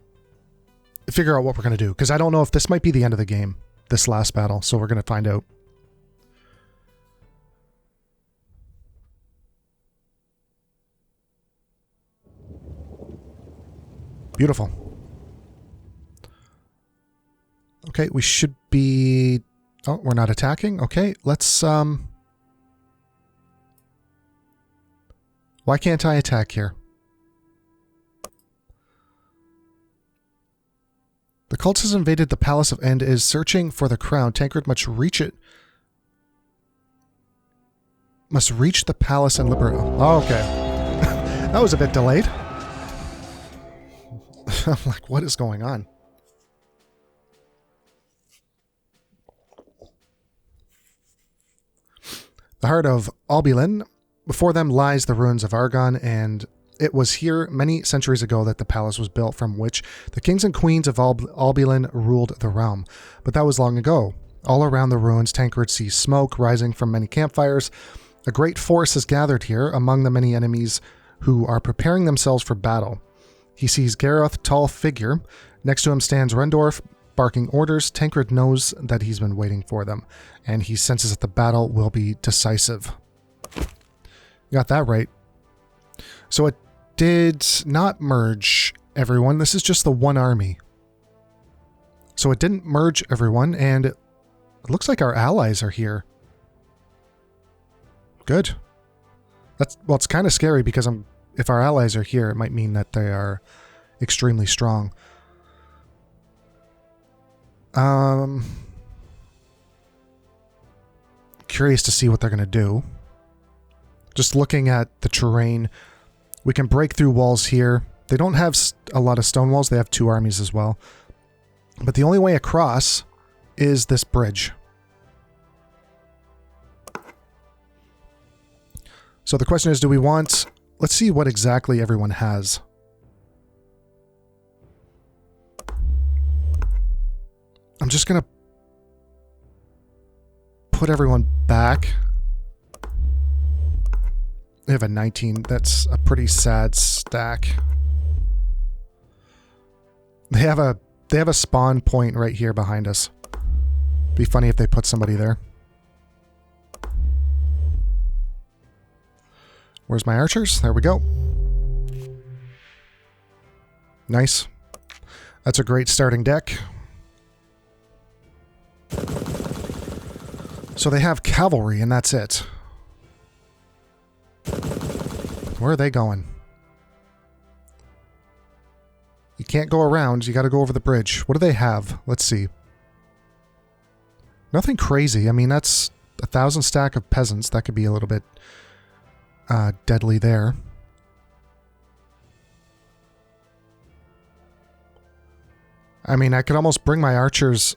figure out what we're gonna do, because I don't know if this might be the end of the game, this last battle, so we're gonna find out. Beautiful. Okay, we should be... Oh, we're not attacking? Okay, let's... Why can't I attack here? The cult has invaded the Palace of and is searching for the crown. Tancred must reach it. Must reach the palace and liberate... Oh, okay. That was a bit delayed. I'm like, what is going on? The heart of Albilin. Before them lies the ruins of Argon, and it was here many centuries ago that the palace was built from which the kings and queens of Albilin ruled the realm. But that was long ago. All around the ruins, Tancred sees smoke rising from many campfires. A great force has gathered here among the many enemies who are preparing themselves for battle. He sees Gareth, tall figure. Next to him stands Rendorf, barking orders. Tancred knows that he's been waiting for them, and he senses that the battle will be decisive. Got that right. So it did not merge everyone. This is just the one army. So it didn't merge everyone, and it looks like our allies are here. Good. Well, it's kind of scary because if our allies are here, it might mean that they are extremely strong. Curious to see what they're going to do. Just looking at the terrain, we can break through walls here. They don't have a lot of stone walls. They have two armies as well. But the only way across is this bridge. So the question is, do we want... Let's see what exactly everyone has. I'm just going to put everyone back. They have a 19. That's a pretty sad stack. They have a spawn point right here behind us. Be funny if they put somebody there. Where's my archers? There we go. Nice. That's a great starting deck. So they have cavalry, and that's it. Where are they going? You can't go around. You got to go over the bridge. What do they have? Let's see. Nothing crazy. I mean, that's 1,000 stack of peasants. That could be a little bit deadly there. I mean, I could almost bring my archers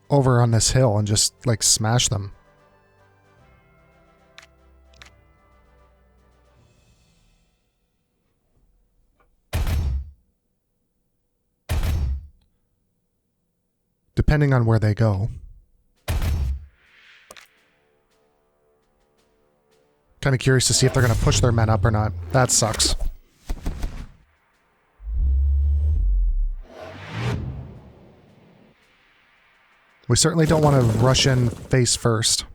over on this hill and just, like, smash them. Depending on where they go. Kind of curious to see if they're going to push their men up or not. That sucks. We certainly don't want to rush in face first.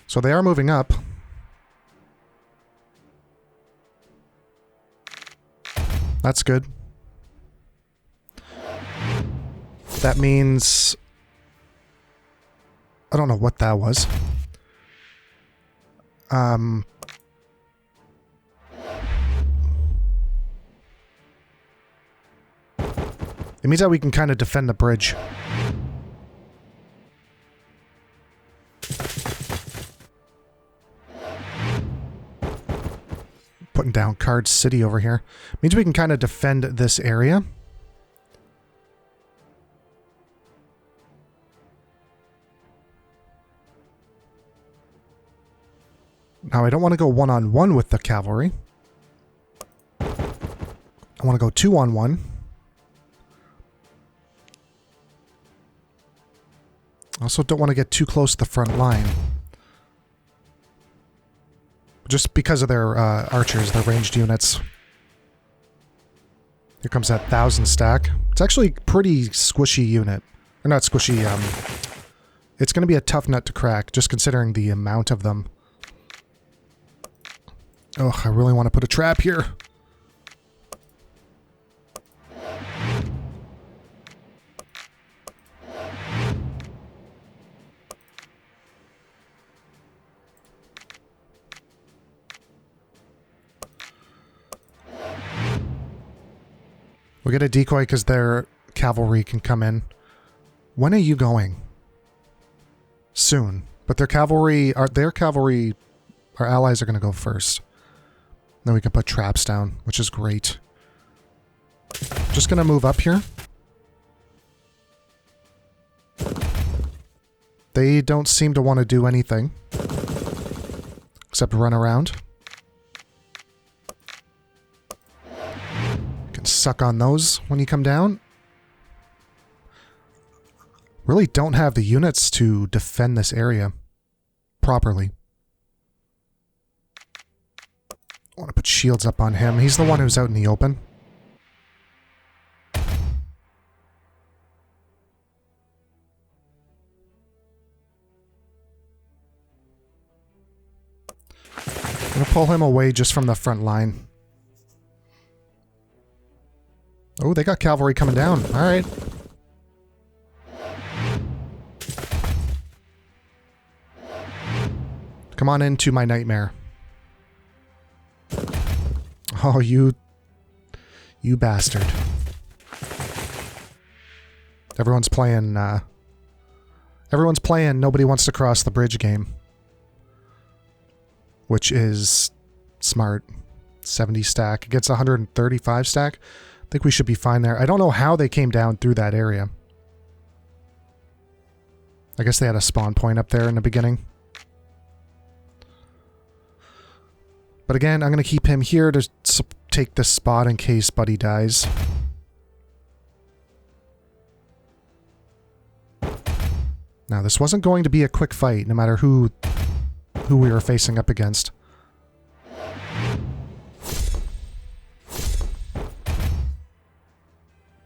So they are moving up. That's good. That means... I don't know what that was. It means that we can kind of defend the bridge. Putting down Card City over here. Means we can kind of defend this area. Now, I don't want to go one-on-one with the cavalry. I want to go 2-on-1. I also don't want to get too close to the front line. Just because of their archers, their ranged units. Here comes that 1,000 stack. It's actually a pretty squishy unit. Or not squishy, it's going to be a tough nut to crack, just considering the amount of them. Ugh, I really want to put a trap here. We get a decoy because their cavalry can come in. When are you going? Soon. But their cavalry, our allies are going to go first. Then we can put traps down, which is great. Just going to move up here. They don't seem to want to do anything. Except run around. You can suck on those when you come down. Really don't have the units to defend this area properly. I want to put shields up on him. He's the one who's out in the open. I'm going to pull him away just from the front line. Oh, they got cavalry coming down. All right. Come on into my nightmare. Oh, you bastard. Everyone's playing nobody wants to cross the bridge game. Which is smart. 70 stack against 135 stack. I think we should be fine there. I don't know how they came down through that area. I guess they had a spawn point up there in the beginning. But again, I'm going to keep him here to take this spot in case Buddy dies. Now, this wasn't going to be a quick fight, no matter who we were facing up against.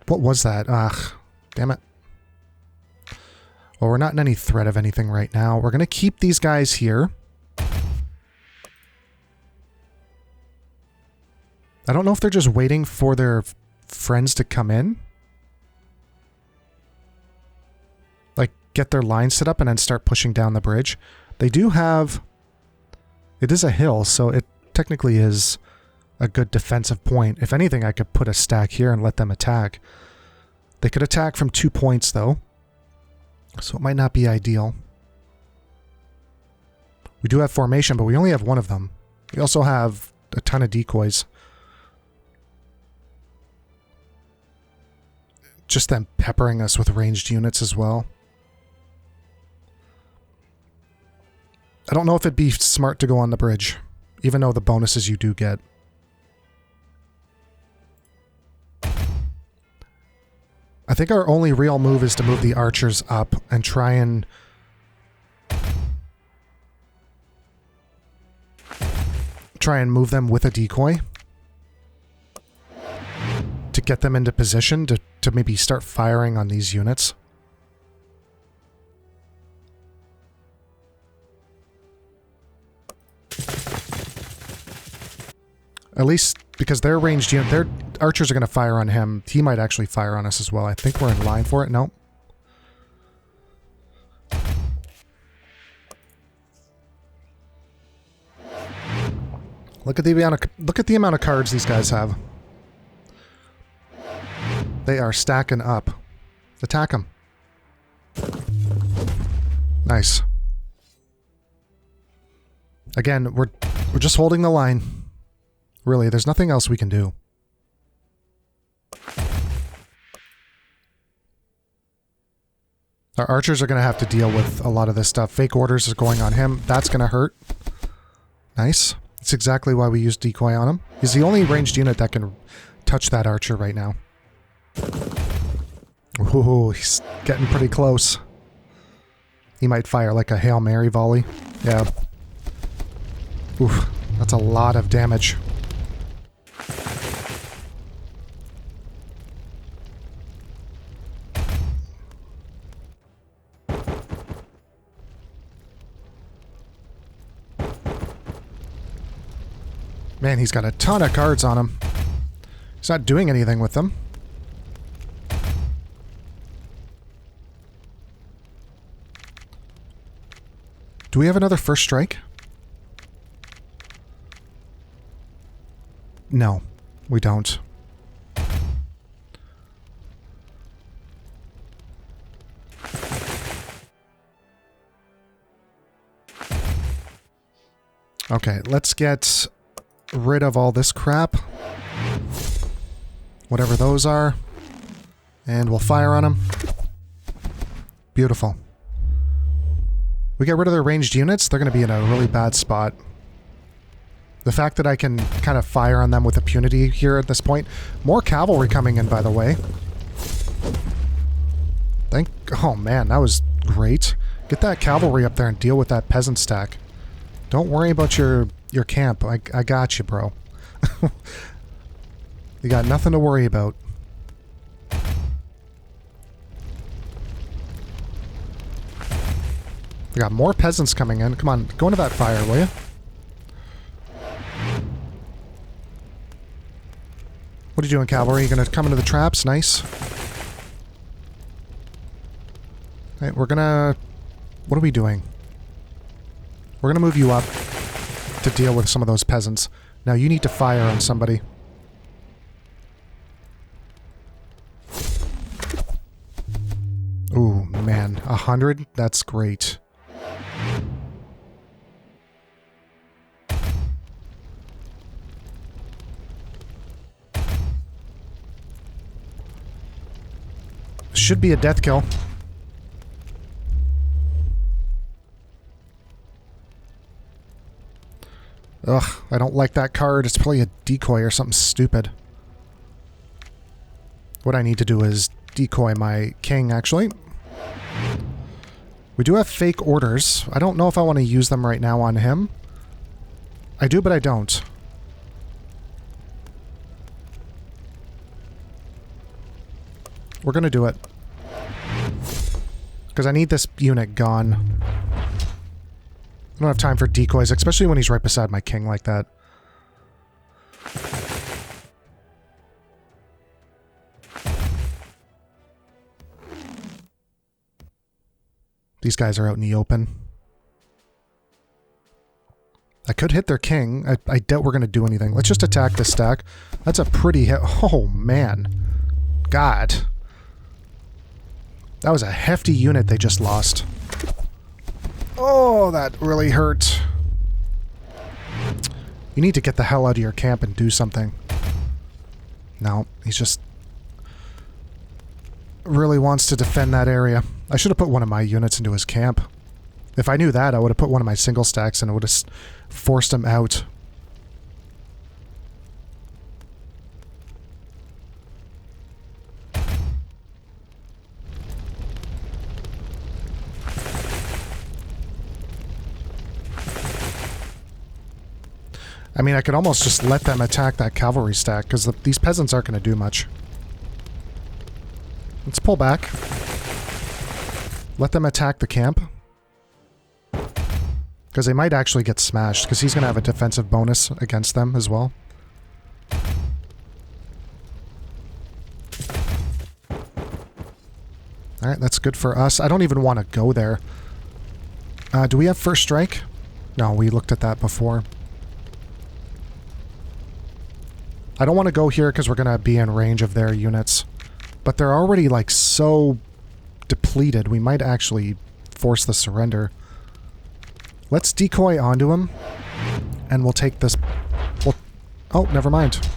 What was that? Ugh, damn it. Well, we're not in any threat of anything right now. We're going to keep these guys here. I don't know if they're just waiting for their friends to come in. Like, get their line set up and then start pushing down the bridge. They do have... It is a hill, so it technically is a good defensive point. If anything, I could put a stack here and let them attack. They could attack from 2 points, though, so it might not be ideal. We do have formation, but we only have one of them. We also have a ton of decoys. Just them peppering us with ranged units as well. I don't know if it'd be smart to go on the bridge, even though the bonuses you do get. I think our only real move is to move the archers up and try and move them with a decoy to get them into position to maybe start firing on these units. At least because their ranged unit, their archers are going to fire on him. He might actually fire on us as well. I think we're in line for it. Nope. Look at the amount of cards these guys have. They are stacking up. Attack them. Nice. Again, we're just holding the line. Really, there's nothing else we can do. Our archers are going to have to deal with a lot of this stuff. Fake orders is going on him. That's going to hurt. Nice. That's exactly why we used decoy on him. He's the only ranged unit that can touch that archer right now. Ooh, he's getting pretty close. He might fire like a Hail Mary volley. Yeah. Oof, that's a lot of damage. Man, he's got a ton of cards on him. He's not doing anything with them. Do we have another first strike? No, we don't. Okay, let's get rid of all this crap. Whatever those are. And we'll fire on them. Beautiful. We get rid of their ranged units, they're going to be in a really bad spot. The fact that I can kind of fire on them with impunity here at this point. More cavalry coming in, by the way. Oh man, that was great. Get that cavalry up there and deal with that peasant stack. Don't worry about your camp. I got you, bro. You got nothing to worry about. We got more peasants coming in. Come on, go into that fire, will you? What are you doing, cavalry? You gonna come into the traps? Nice. Alright, we're gonna... What are we doing? We're gonna move you up to deal with some of those peasants. Now you need to fire on somebody. Ooh, man. 100? That's great. Should be a death kill. Ugh, I don't like that card. It's probably a decoy or something stupid. What I need to do is decoy my king, actually. We do have fake orders. I don't know if I want to use them right now on him. I do, but I don't. We're gonna do it. Because I need this unit gone. I don't have time for decoys, especially when he's right beside my king like that. These guys are out in the open. I could hit their king. I doubt we're going to do anything. Let's just attack this stack. That's a pretty hit. Oh, man. God. That was a hefty unit they just lost. Oh, that really hurt. You need to get the hell out of your camp and do something. No, he's just... really wants to defend that area. I should have put one of my units into his camp. If I knew that, I would have put one of my single stacks and it would have forced him out. I mean, I could almost just let them attack that cavalry stack, because these peasants aren't going to do much. Let's pull back. Let them attack the camp. Because they might actually get smashed, because he's going to have a defensive bonus against them as well. Alright, that's good for us. I don't even want to go there. Do we have first strike? No, we looked at that before. I don't want to go here because we're going to be in range of their units. But they're already, like, so depleted, we might actually force the surrender. Let's decoy onto him, and we'll take this... Oh, never mind.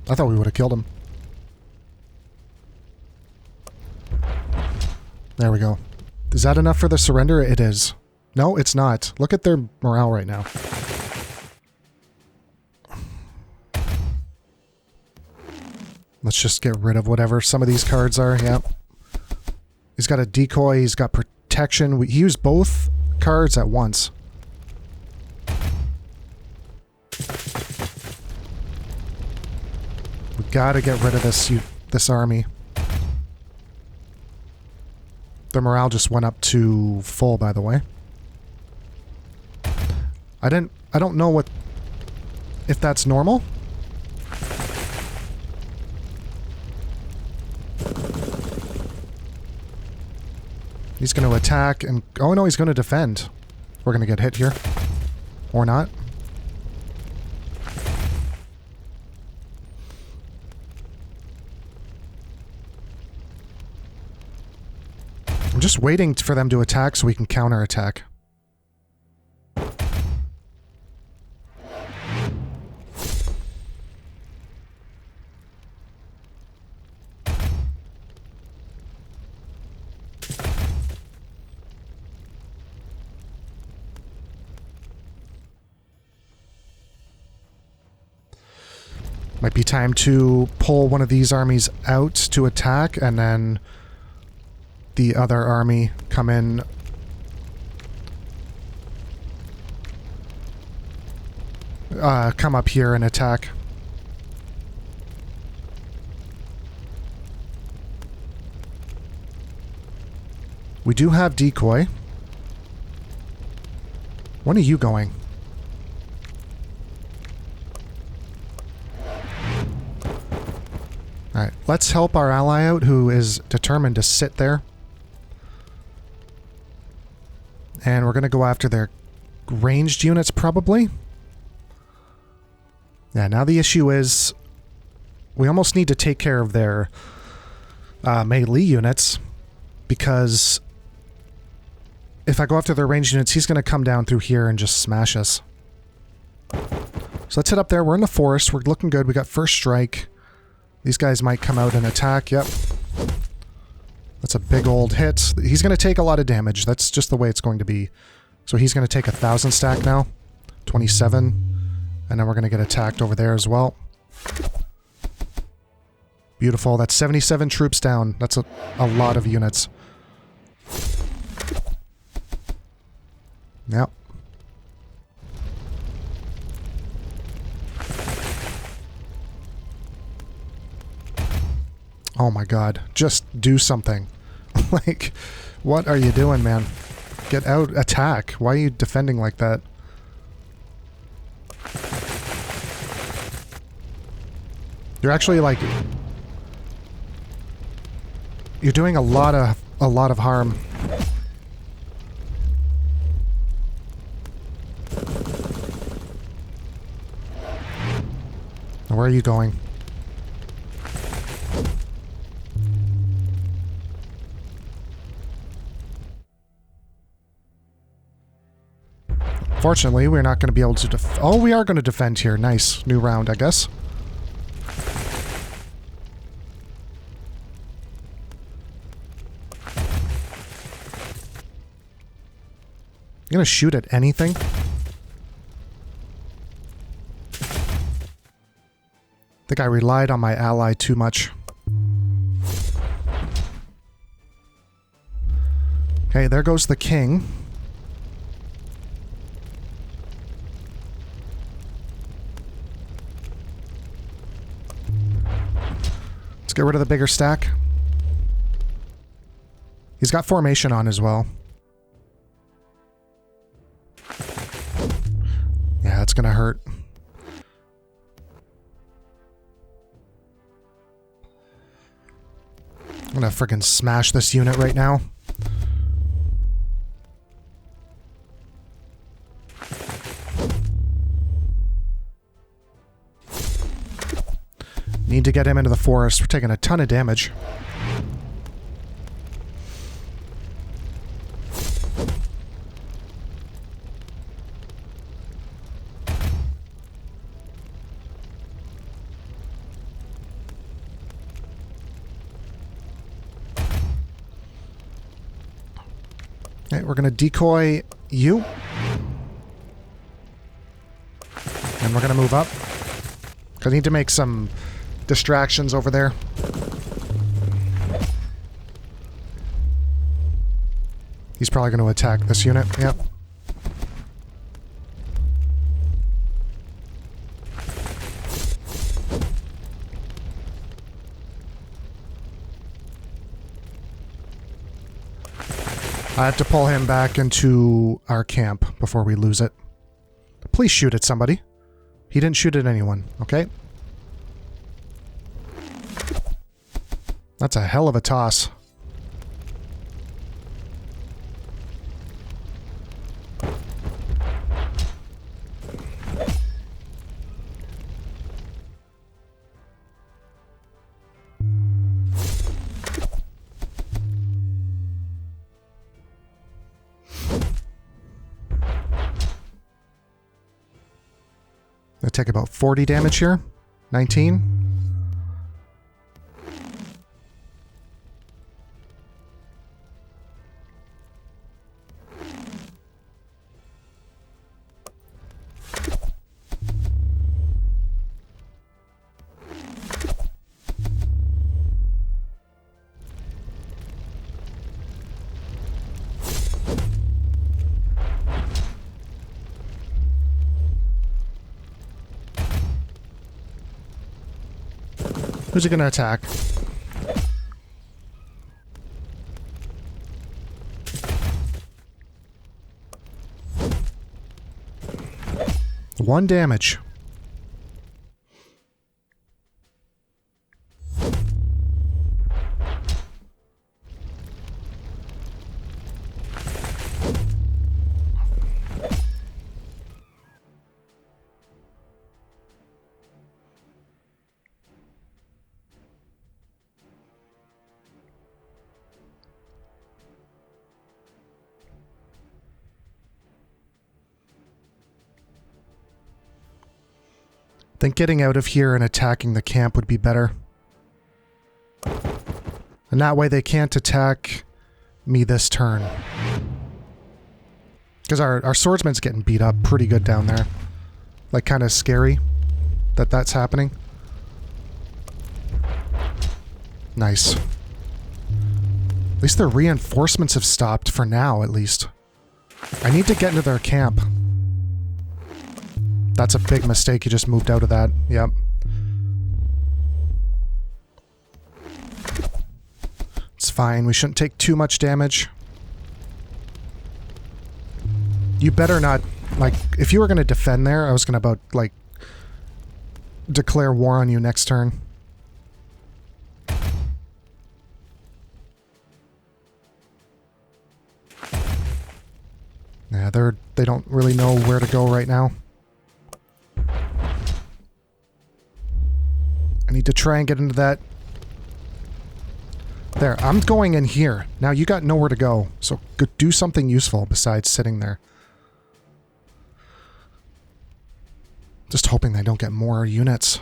I thought we would have killed him. There we go. Is that enough for the surrender? It is. No, it's not. Look at their morale right now. Let's just get rid of whatever some of these cards are. Yep. He's got a decoy. He's got protection. He used both cards at once. We gotta get rid of this army. Their morale just went up to full, by the way. I don't know if that's normal. He's going to attack and... Oh no, he's going to defend. We're going to get hit here. Or not. I'm just waiting for them to attack so we can counterattack. Might be time to pull one of these armies out to attack, and then the other army come in. Come up here and attack. We do have decoy. When are you going? Alright, let's help our ally out who is determined to sit there. And we're going to go after their ranged units, probably. Yeah, now the issue is we almost need to take care of their melee units, because if I go after their ranged units, he's going to come down through here and just smash us. So let's head up there. We're in the forest. We're looking good. We got first strike. These guys might come out and attack. Yep. That's a big old hit. He's going to take a lot of damage. That's just the way it's going to be. So he's going to take 1,000 stack now. 27. And then we're going to get attacked over there as well. Beautiful. That's 77 troops down. That's a lot of units. Yep. Oh my god. Just do something. Like, what are you doing, man? Get out. Attack. Why are you defending like that? You're actually, like... You're doing a lot of harm. Where are you going? Fortunately, we're not going to be able to oh, we are going to defend here. Nice. New round, I guess. You gonna shoot at anything? I think I relied on my ally too much. Okay, there goes the king. Let's get rid of the bigger stack. He's got formation on as well. Yeah, it's gonna hurt. I'm gonna frickin' smash this unit right now. Need to get him into the forest. We're taking a ton of damage. Okay, we're gonna decoy you. And we're gonna move up. Because I need to make some distractions over there. He's probably going to attack this unit. Yep. I have to pull him back into our camp before we lose it. Please shoot at somebody. He didn't shoot at anyone, okay? That's a hell of a toss. I take about 40 damage here. 19. Who's he gonna attack? One damage. I think getting out of here and attacking the camp would be better. And that way they can't attack me this turn. Because our swordsman's getting beat up pretty good down there. Like, kind of scary that that's happening. Nice. At least their reinforcements have stopped for now, at least. I need to get into their camp. That's a big mistake. You just moved out of that. Yep. It's fine. We shouldn't take too much damage. You better not... Like, if you were going to defend there, I was going to about, like, declare war on you next turn. Yeah, they don't really know where to go right now. need to try and get into that. There, I'm going in here. Now you got nowhere to go, so go do something useful besides sitting there. Just hoping they don't get more units.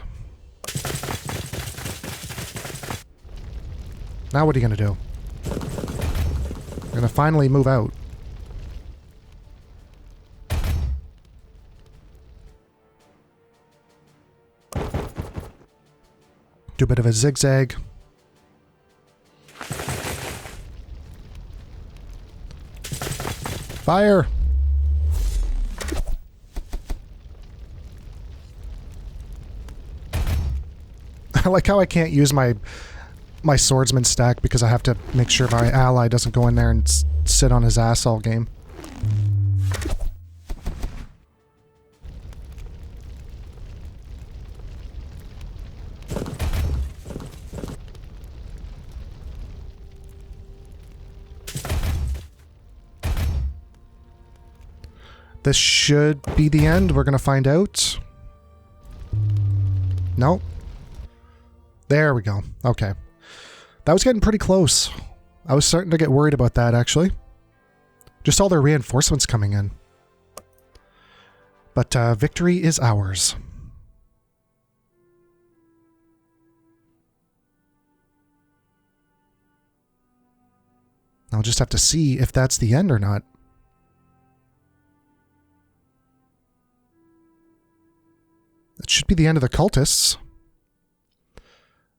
Now what are you going to do? You're going to finally move out. Do a bit of a zigzag. Fire! I like how I can't use my swordsman stack because I have to make sure my ally doesn't go in there and sit on his ass all game. This should be the end. We're going to find out. Nope. There we go. Okay. That was getting pretty close. I was starting to get worried about that, actually. Just all their reinforcements coming in. But victory is ours. I'll just have to see if that's the end or not. It should be the end of the cultists.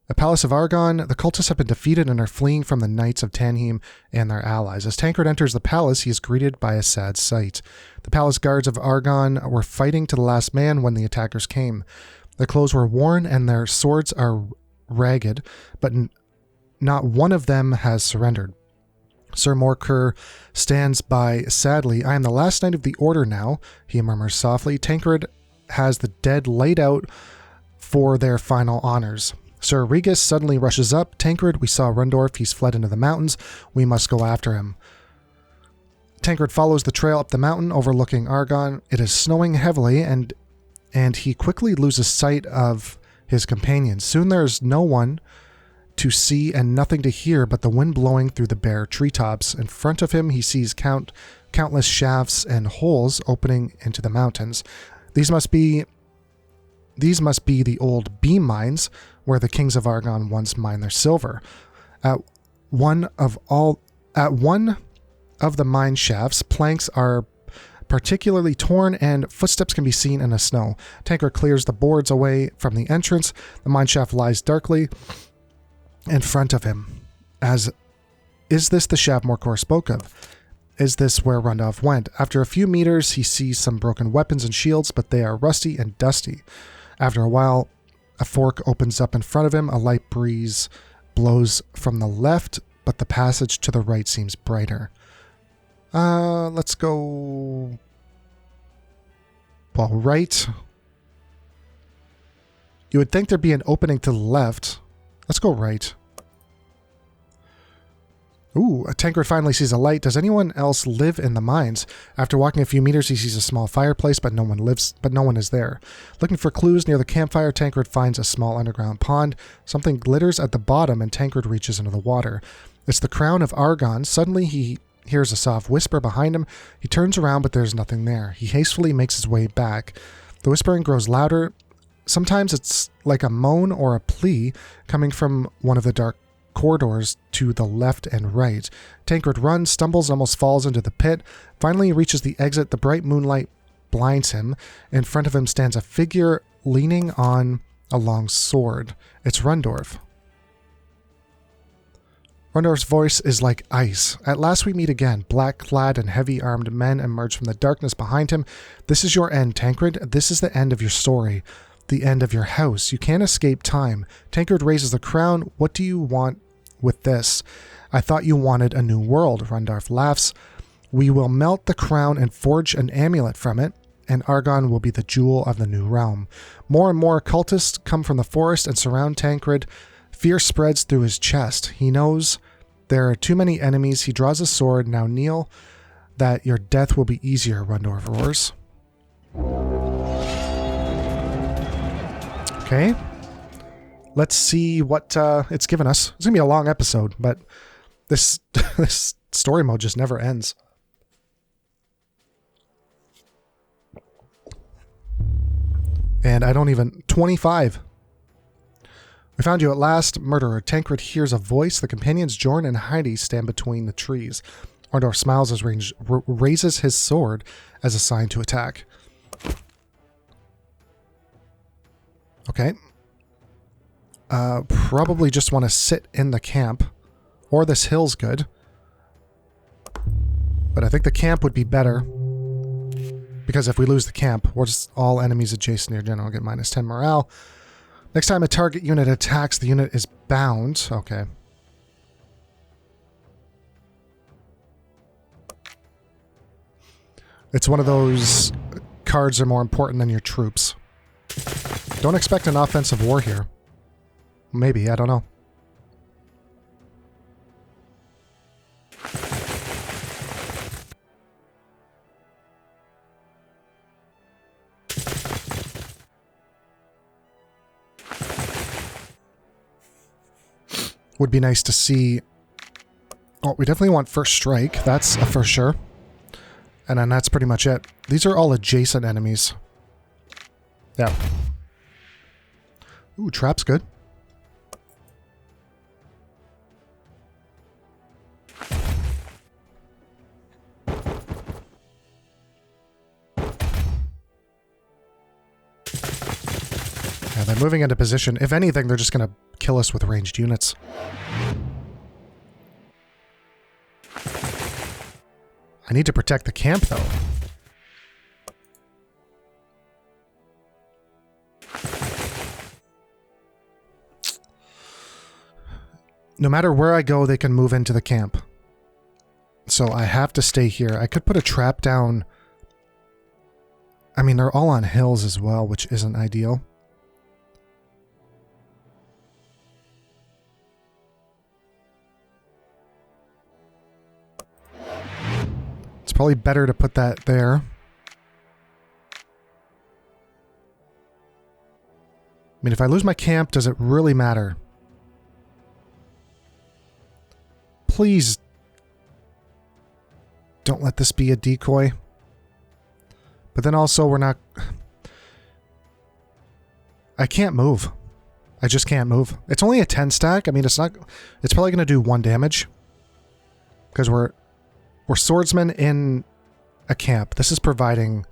The Palace of Argon, the cultists have been defeated and are fleeing from the Knights of Tanheim and their allies. As Tancred enters the palace, he is greeted by a sad sight. The palace guards of Argon were fighting to the last man when the attackers came. Their clothes were worn and their swords are ragged, but not one of them has surrendered. Sir Morker stands by sadly. I am the last knight of the order now, he murmurs softly. Tancred has the dead laid out for their final honors. Sir Regis suddenly rushes up. Tancred, we saw Rundorf. He's fled into the mountains. We must go after him. Tancred follows the trail up the mountain overlooking Argon. It is snowing heavily and he quickly loses sight of his companions. Soon there is no one to see and nothing to hear but the wind blowing through the bare treetops. In front of him he sees countless shafts and holes opening into the mountains. These must be the old beam mines where the kings of Argon once mined their silver. At one of the mine shafts, planks are particularly torn and footsteps can be seen in the snow. Tancred clears the boards away from the entrance. The mine shaft lies darkly in front of him. Is this the shaft Morcor spoke of? Is this where Rundorf went? After a few meters, he sees some broken weapons and shields, but they are rusty and dusty. After a while, a fork opens up in front of him. A light breeze blows from the left, but the passage to the right seems brighter. Let's go... well, right. You would think there'd be an opening to the left. Let's go right. Ooh, Tancred finally sees a light. Does anyone else live in the mines? After walking a few meters, he sees a small fireplace, but no one is there. Looking for clues near the campfire, Tancred finds a small underground pond. Something glitters at the bottom, and Tancred reaches into the water. It's the crown of Argon. Suddenly, he hears a soft whisper behind him. He turns around, but there's nothing there. He hastily makes his way back. The whispering grows louder. Sometimes it's like a moan or a plea coming from one of the dark corridors to the left and right. Tancred runs, stumbles, and almost falls into the pit. Finally, he reaches the exit. The bright moonlight blinds him. In front of him stands a figure leaning on a long sword. It's Rundorf. Rundorf's voice is like ice. At last we meet again. Black-clad and heavy-armed men emerge from the darkness behind him. This is your end, Tancred. This is the end of your story. The end of your house. You can't escape time. Tancred raises the crown. What do you want with this? I thought you wanted a new world. Rundorf laughs. We will melt the crown and forge an amulet from it, and Argon will be the jewel of the new realm. More and more cultists come from the forest and surround Tancred. Fear spreads through his chest. He knows there are too many enemies. He draws a sword. Now kneel, that your death will be easier, Rundorf roars. Okay. let's see what it's given us. It's going to be a long episode, but this, this story mode just never ends. And I don't even... 25. We found you at last, murderer. Tancred hears a voice. The companions Jorn and Heidi stand between the trees. Orndorff smiles as raises his sword as a sign to attack. Okay. Probably just want to sit in the camp. Or this hill's good. But I think the camp would be better. Because if we lose the camp, we're just all enemies adjacent to your general get minus 10 morale. Next time a target unit attacks, the unit is bound. Okay. It's one of those cards are more important than your troops. Don't expect an offensive war here. Maybe, I don't know. Would be nice to see... Oh, we definitely want first strike. That's a for sure. And then that's pretty much it. These are all adjacent enemies. Yeah. Ooh, trap's good. Yeah, they're moving into position. If anything, they're just going to kill us with ranged units. I need to protect the camp, though. No matter where I go, they can move into the camp. So I have to stay here. I could put a trap down. I mean, they're all on hills as well, which isn't ideal. It's probably better to put that there. I mean, if I lose my camp, does it really matter? Please don't let this be a decoy. But then also we're not... I can't move. I just can't move. It's only a 10 stack. I mean, it's not... It's probably going to do 1 damage. Because we're swordsmen in a camp. This is providing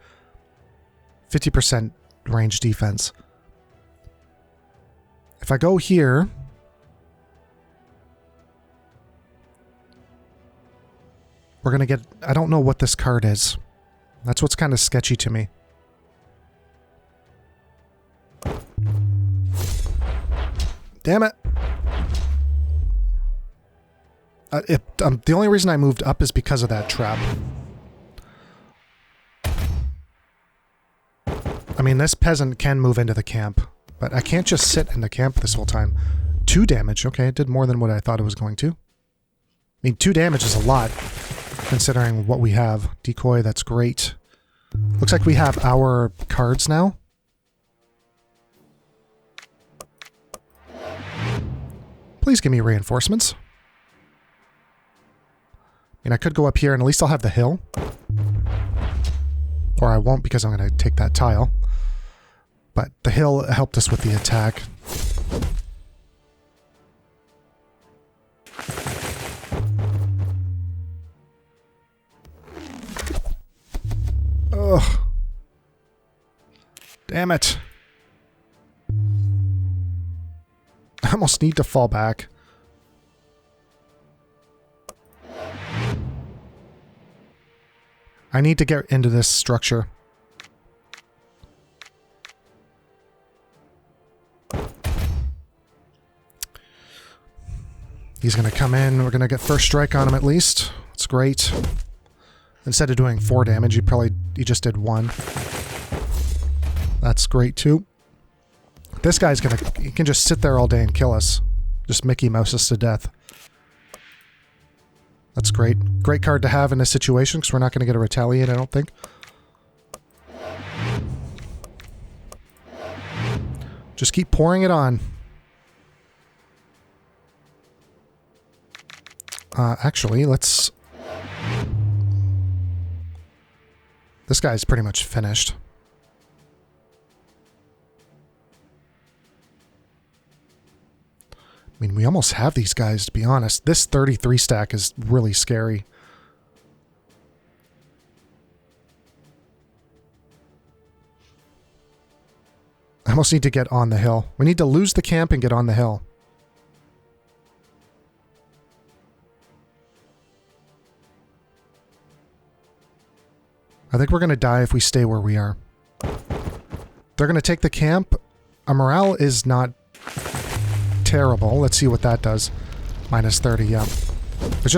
50% range defense. If I go here... We're going to get... I don't know what this card is. That's what's kind of sketchy to me. Damn it. The only reason I moved up is because of that trap. I mean, this peasant can move into the camp, but I can't just sit in the camp this whole time. 2 damage. Okay, it did more than what I thought it was going to. I mean, 2 damage is a lot, considering what we have. Decoy, that's great. Looks like we have our cards now. Please give me reinforcements. I mean, I could go up here and at least I'll have the hill. Or I won't because I'm going to take that tile. But the hill helped us with the attack. Ugh. Damn it. I almost need to fall back. I need to get into this structure. He's going to come in. We're going to get first strike on him at least. That's great. Instead of doing 4 damage, he just did 1. That's great too. This guy's he can just sit there all day and kill us. Just Mickey Mouse us to death. That's great. Great card to have in this situation because we're not going to get a retaliate, I don't think. Just keep pouring it on. Actually, let's... This guy's pretty much finished. I mean, we almost have these guys, to be honest. This 33 stack is really scary. I almost need to get on the hill. We need to lose the camp and get on the hill. I think we're going to die if we stay where we are. They're going to take the camp. Our morale is not terrible. Let's see what that does. Minus 30, yeah. We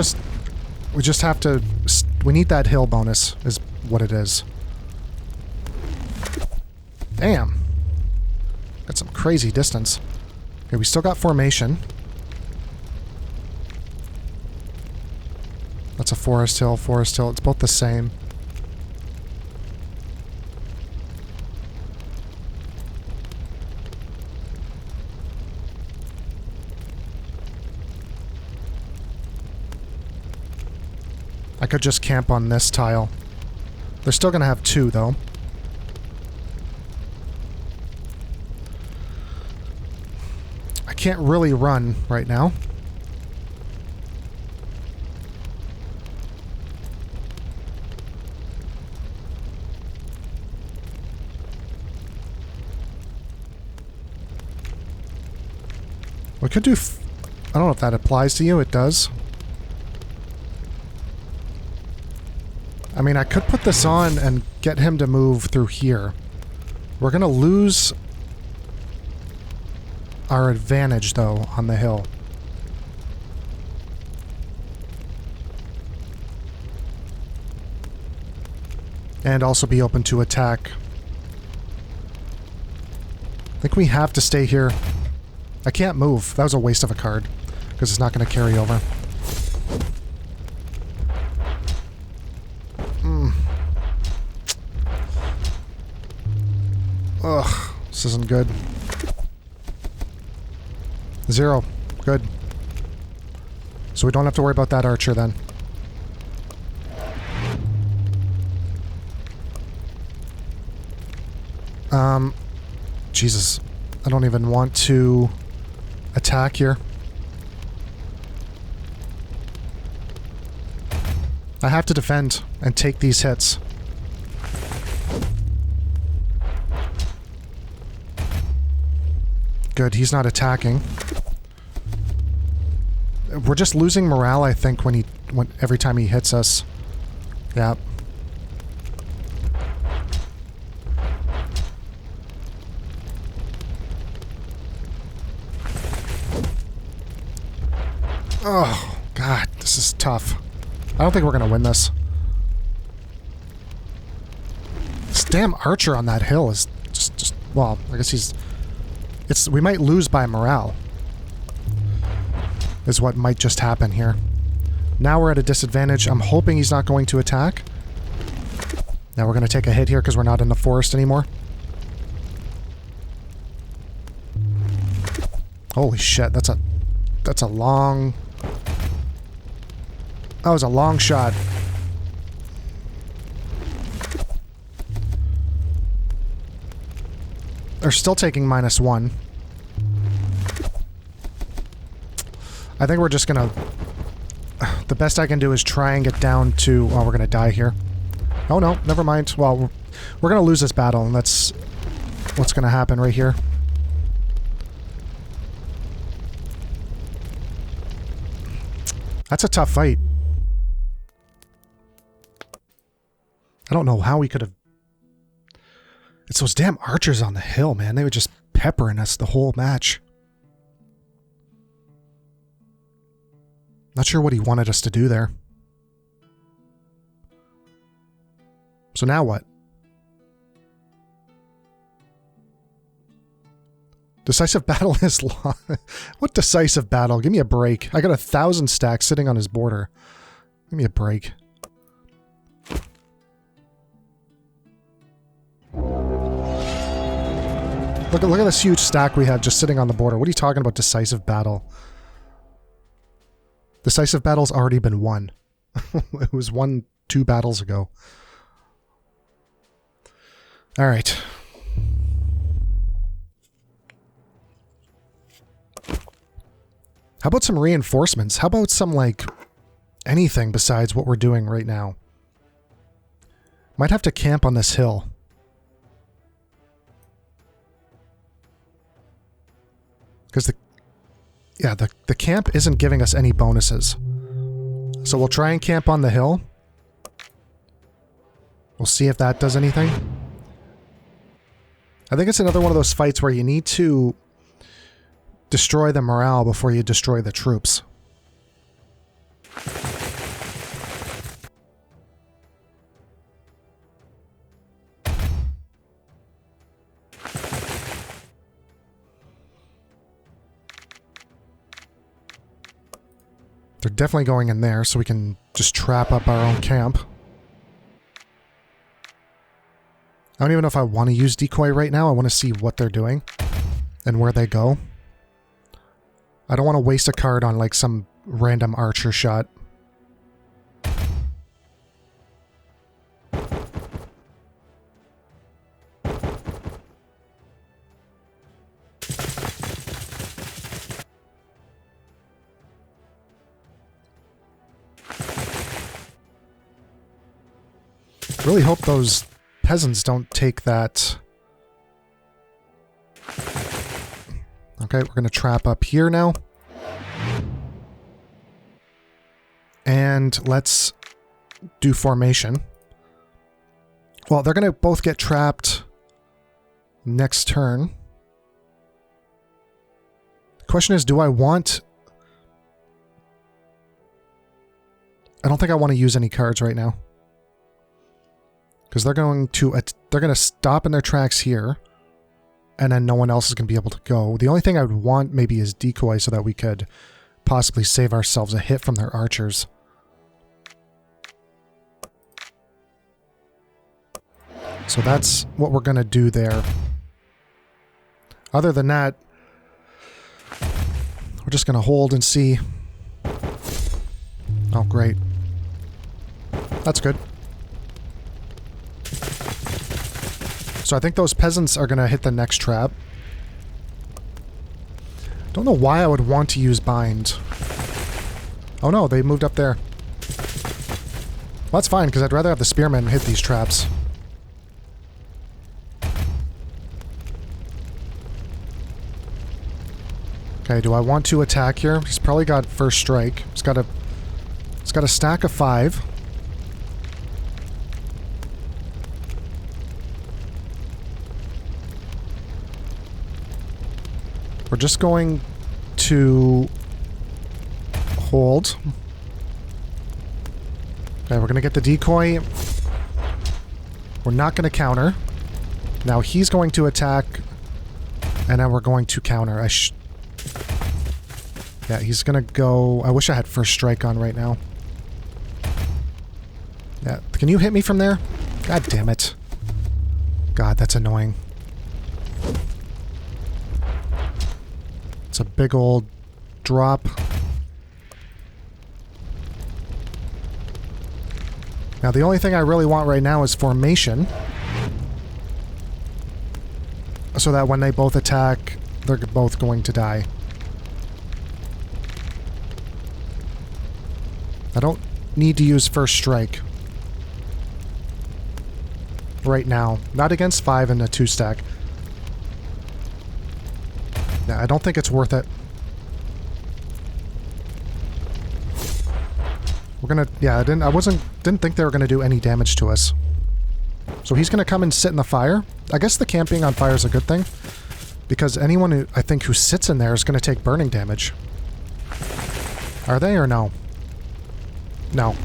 just have to... We need that hill bonus, is what it is. Damn. Got some crazy distance. Okay, we still got formation. That's a forest hill, forest hill. It's both the same. I could just camp on this tile. They're still going to have two, though. I can't really run right now. We could do... I don't know if that applies to you. It does. I mean, I could put this on and get him to move through here. We're going to lose our advantage, though, on the hill. And also be open to attack. I think we have to stay here. I can't move. That was a waste of a card, because it's not going to carry over. Ugh, this isn't good. 0. Good. So we don't have to worry about that archer then. Jesus. I don't even want to attack here. I have to defend and take these hits. Good, he's not attacking. We're just losing morale, I think, when every time he hits us. Yeah. Oh, God, this is tough. I don't think we're gonna win this. This damn archer on that hill is just well, I guess he's... we might lose by morale. Is what might just happen here. Now we're at a disadvantage. I'm hoping he's not going to attack. Now we're going to take a hit here because we're not in the forest anymore. Holy shit, that's a long... That was a long shot. They're still taking -1. I think we're just gonna... The best I can do is try and get down to... Oh, we're gonna die here. Oh no, never mind. Well, we're gonna lose this battle, and that's what's gonna happen right here. That's a tough fight. I don't know how we could have... It's those damn archers on the hill, man. They were just peppering us the whole match. Not sure what he wanted us to do there. So now what? Decisive battle is long. What decisive battle? Give me a break. I got 1,000 stacks sitting on his border. Give me a break. Look at this huge stack we have just sitting on the border. What are you talking about, decisive battle? Decisive battle's already been won. It was won 2 battles ago. Alright. How about some reinforcements? How about some, like, anything besides what we're doing right now? Might have to camp on this hill. Because the camp isn't giving us any bonuses. So we'll try and camp on the hill. We'll see if that does anything. I think it's another one of those fights where you need to destroy the morale before you destroy the troops. They're definitely going in there, so we can just trap up our own camp. I don't even know if I want to use decoy right now. I want to see what they're doing and where they go. I don't want to waste a card on, like, some random archer shot. Really hope those peasants don't take that. Okay, we're going to trap up here now. And let's do formation. Well, they're going to both get trapped next turn. The question is, do I want... I don't think I want to use any cards right now. Because they're going to stop in their tracks here, and then no one else is going to be able to go. The only thing I would want maybe is decoy so that we could possibly save ourselves a hit from their archers. So that's what we're going to do there. Other than that, we're just going to hold and see. Oh, great. That's good. So I think those peasants are going to hit the next trap. Don't know why I would want to use bind. Oh no, they moved up there. Well, that's fine, because I'd rather have the spearmen hit these traps. Okay, do I want to attack here? He's probably got first strike. He's got a stack of 5. We're just going to hold. Okay, we're going to get the decoy. We're not going to counter. Now he's going to attack, and then we're going to counter. Yeah, he's going to go... I wish I had first strike on right now. Yeah, can you hit me from there? God damn it. God, that's annoying. It's a big old drop. Now the only thing I really want right now is formation. So that when they both attack, they're both going to die. I don't need to use first strike. Right now. Not against 5 and a 2 stack. Yeah, I don't think it's worth it. We're gonna... Yeah, I didn't think they were gonna do any damage to us. So he's gonna come and sit in the fire. I guess the camping on fire is a good thing. Because anyone who, I think, who sits in there is gonna take burning damage. Are they or no? No.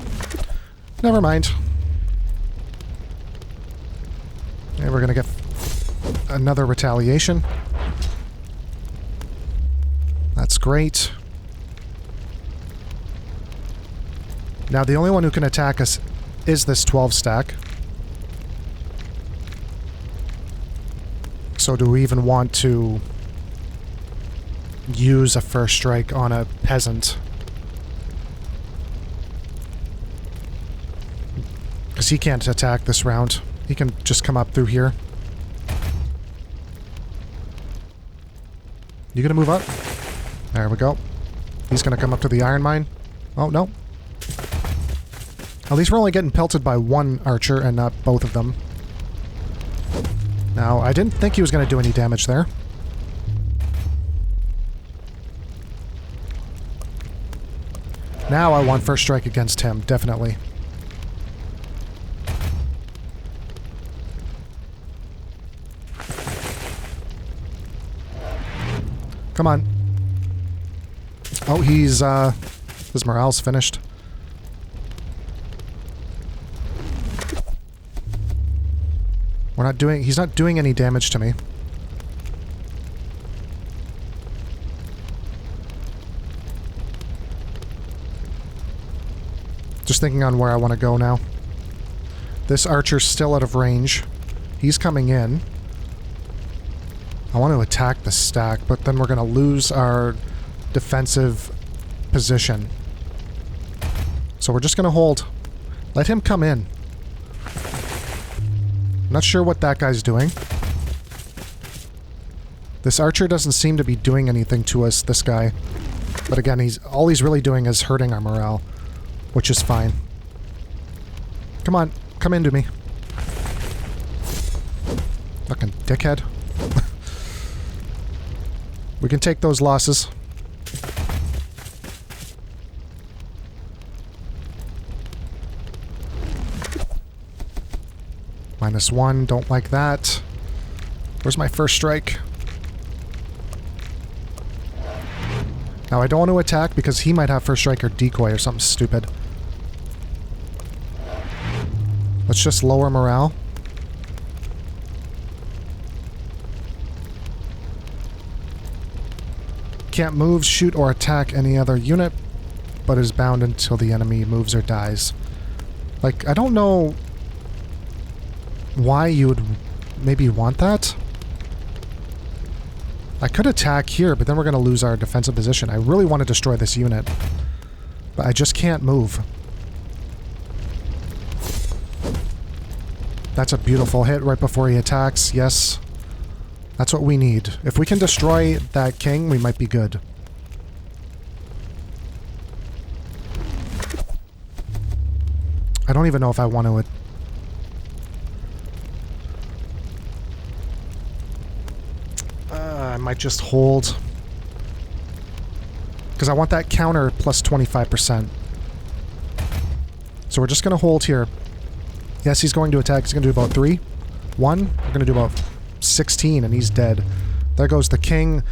Never mind. And we're gonna get another retaliation. That's great. Now the only one who can attack us is this 12 stack. So do we even want to use a first strike on a peasant? Because he can't attack this round. He can just come up through here. You gonna move up? There we go. He's gonna come up to the iron mine. Oh, no. At least we're only getting pelted by one archer and not both of them. Now, I didn't think he was gonna do any damage there. Now I want first strike against him, definitely. Come on. Oh, he's, his morale's finished. He's not doing any damage to me. Just thinking on where I want to go now. This archer's still out of range. He's coming in. I want to attack the stack, but then we're going to lose our defensive position. So we're just going to hold. Let him come in. Not sure what that guy's doing. This archer doesn't seem to be doing anything to us, this guy. But again, all he's really doing is hurting our morale, which is fine. Come on, come into me. Fucking dickhead. We can take those losses. -1, don't like that. Where's my first strike? Now I don't want to attack because he might have first strike or decoy or something stupid. Let's just lower morale. Can't move, shoot, or attack any other unit, but is bound until the enemy moves or dies. Like, I don't know why you would maybe want that. I could attack here, but then we're going to lose our defensive position. I really want to destroy this unit, but I just can't move. That's a beautiful hit right before he attacks. Yes. That's what we need. If we can destroy that king, we might be good. I don't even know if I want to... I might just hold. Because I want that counter plus 25%. So we're just going to hold here. Yes, he's going to attack. He's going to do about 3. 1. We're going to do about 16 and he's dead. There goes the king.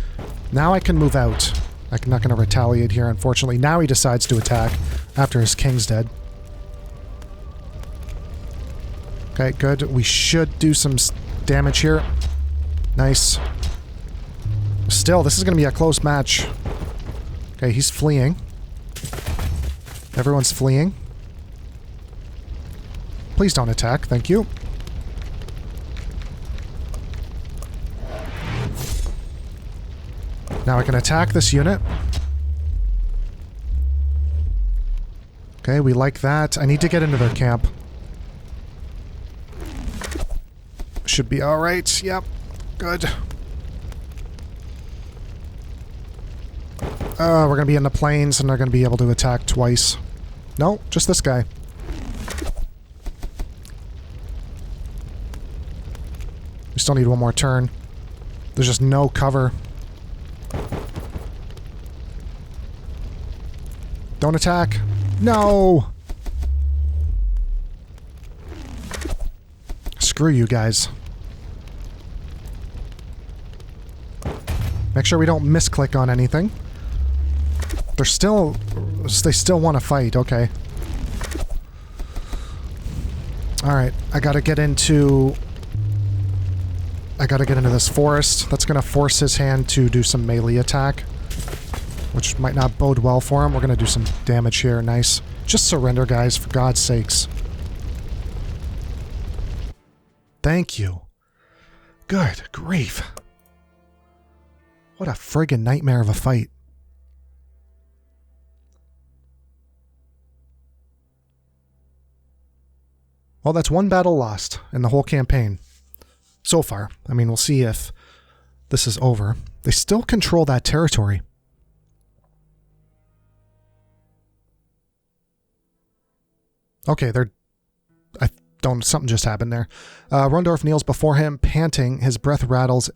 Now I can move out. I'm not going to retaliate here, unfortunately. Now he decides to attack after his king's dead. Okay, good. We should do some damage here. Nice. Still, this is going to be a close match. Okay, he's fleeing. Everyone's fleeing. Please don't attack, thank you. Now I can attack this unit. Okay, we like that. I need to get into their camp. Should be alright. Yep. Good. We're gonna be in the plains and they're gonna be able to attack twice. No, just this guy. We still need one more turn. There's just no cover. Don't attack. No! Screw you guys. Make sure we don't misclick on anything. They still want to fight, okay. Alright, I gotta get into this forest. That's gonna force his hand to do some melee attack, which might not bode well for him. We're gonna do some damage here, nice. Just surrender, guys, for God's sakes. Thank you. Good grief. What a friggin' nightmare of a fight. Well, that's one battle lost in the whole campaign. So far. I mean, we'll see if this is over. They still control that territory. Okay, something just happened there. Rundorf kneels before him, panting. His breath rattles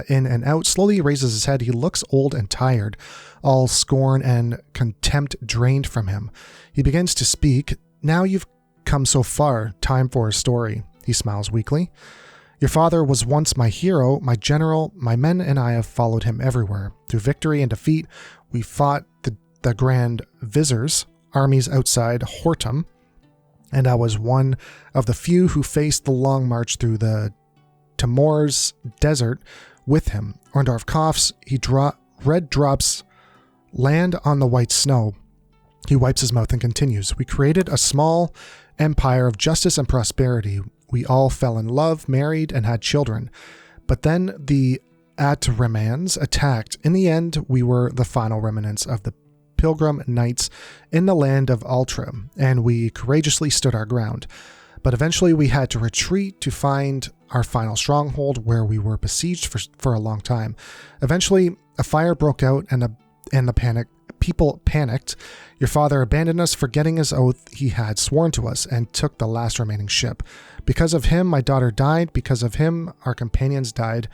in and out. Slowly he raises his head. He looks old and tired. All scorn and contempt drained from him. He begins to speak. Now you've come so far. Time for a story. He smiles weakly. Your father was once my hero, my general. My men and I have followed him everywhere. Through victory and defeat, we fought the Grand Vizier's armies outside Hortum, and I was one of the few who faced the long march through the Timor's desert with him. Orndorff coughs. Red drops land on the white snow. He wipes his mouth and continues. We created a small empire of justice and prosperity. We all fell in love, married, and had children. But then the Atrimans attacked. In the end, we were the final remnants of the Pilgrim Knights in the land of Ultra, and we courageously stood our ground. But eventually we had to retreat to find our final stronghold where we were besieged for a long time. Eventually, a fire broke out and the people panicked. Your father abandoned us, forgetting his oath he had sworn to us, and took the last remaining ship. Because of him, my daughter died. Because of him, our companions died.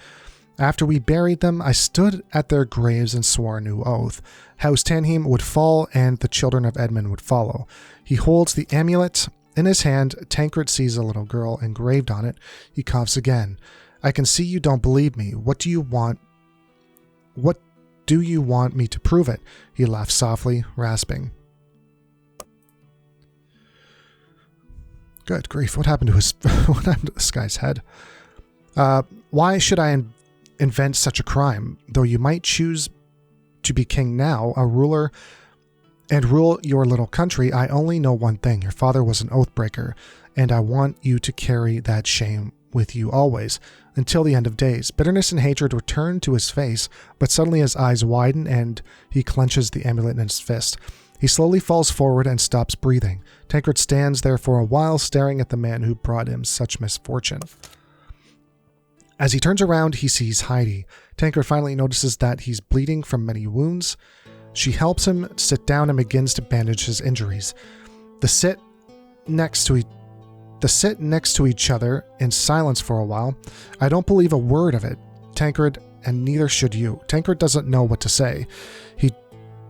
After we buried them, I stood at their graves and swore a new oath. House Tanheim would fall and the children of Edmund would follow. He holds the amulet in his hand. Tancred sees a little girl engraved on it. He coughs again. I can see you don't believe me. What do you want me to prove it? He laughs softly, rasping. Good grief, what happened to this guy's head? Why should I invent such a crime? Though you might choose to be king now, a ruler, and rule your little country, I only know one thing. Your father was an oath breaker, and I want you to carry that shame with you always, until the end of days. Bitterness and hatred return to his face, but suddenly his eyes widen and he clenches the amulet in his fist. He slowly falls forward and stops breathing. Tancred stands there for a while, staring at the man who brought him such misfortune. As he turns around, he sees Heidi. Tancred finally notices that he's bleeding from many wounds. She helps him sit down and begins to bandage his injuries. They sit next to each other in silence for a while. I don't believe a word of it, Tancred, and neither should you. Tancred doesn't know what to say.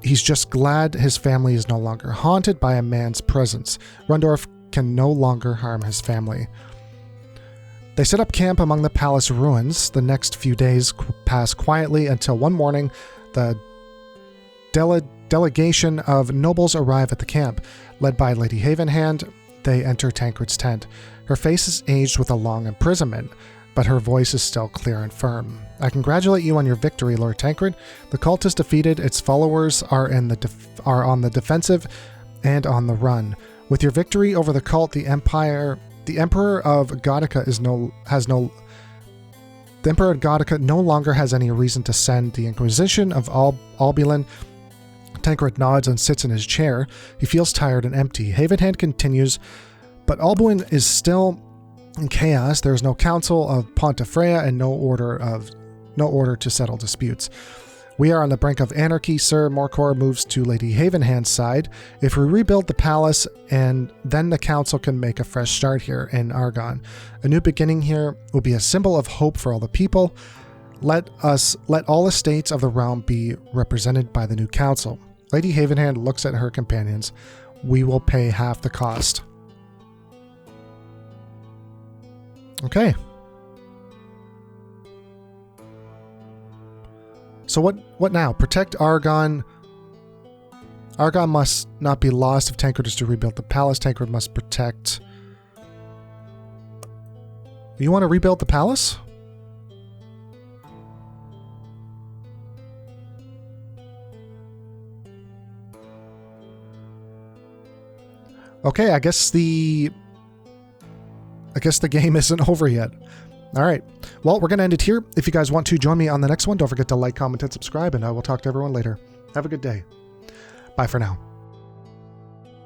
He's just glad his family is no longer haunted by a man's presence. Rundorff can no longer harm his family. They set up camp among the palace ruins. The next few days pass quietly until one morning the delegation of nobles arrive at the camp. Led by Lady Havenhand, they enter Tancred's tent. Her face is aged with a long imprisonment, but her voice is still clear and firm. I congratulate you on your victory, Lord Tancred. The cult is defeated. Its followers are on the defensive and on the run. With your victory over the cult, the Emperor of Gothica no longer has any reason to send the Inquisition of Albion. Tancred nods and sits in his chair. He feels tired and empty. Havenhand continues, but Albuin is still in chaos. There is no council of Pontefraia and no order to settle disputes. We are on the brink of anarchy, sir. Morcor moves to Lady Havenhand's side. If we rebuild the palace, and then the council can make a fresh start here in Argon. A new beginning here will be a symbol of hope for all the people. Let all estates of the realm be represented by the new council. Lady Havenhand looks at her companions. We will pay half the cost. Okay. So what now? Protect Argon. Argon must not be lost if Tancred is to rebuild the palace. Tancred must protect... You want to rebuild the palace? Okay, I guess the game isn't over yet. All right. Well, we're going to end it here. If you guys want to join me on the next one, don't forget to like, comment, and subscribe, and I will talk to everyone later. Have a good day. Bye for now.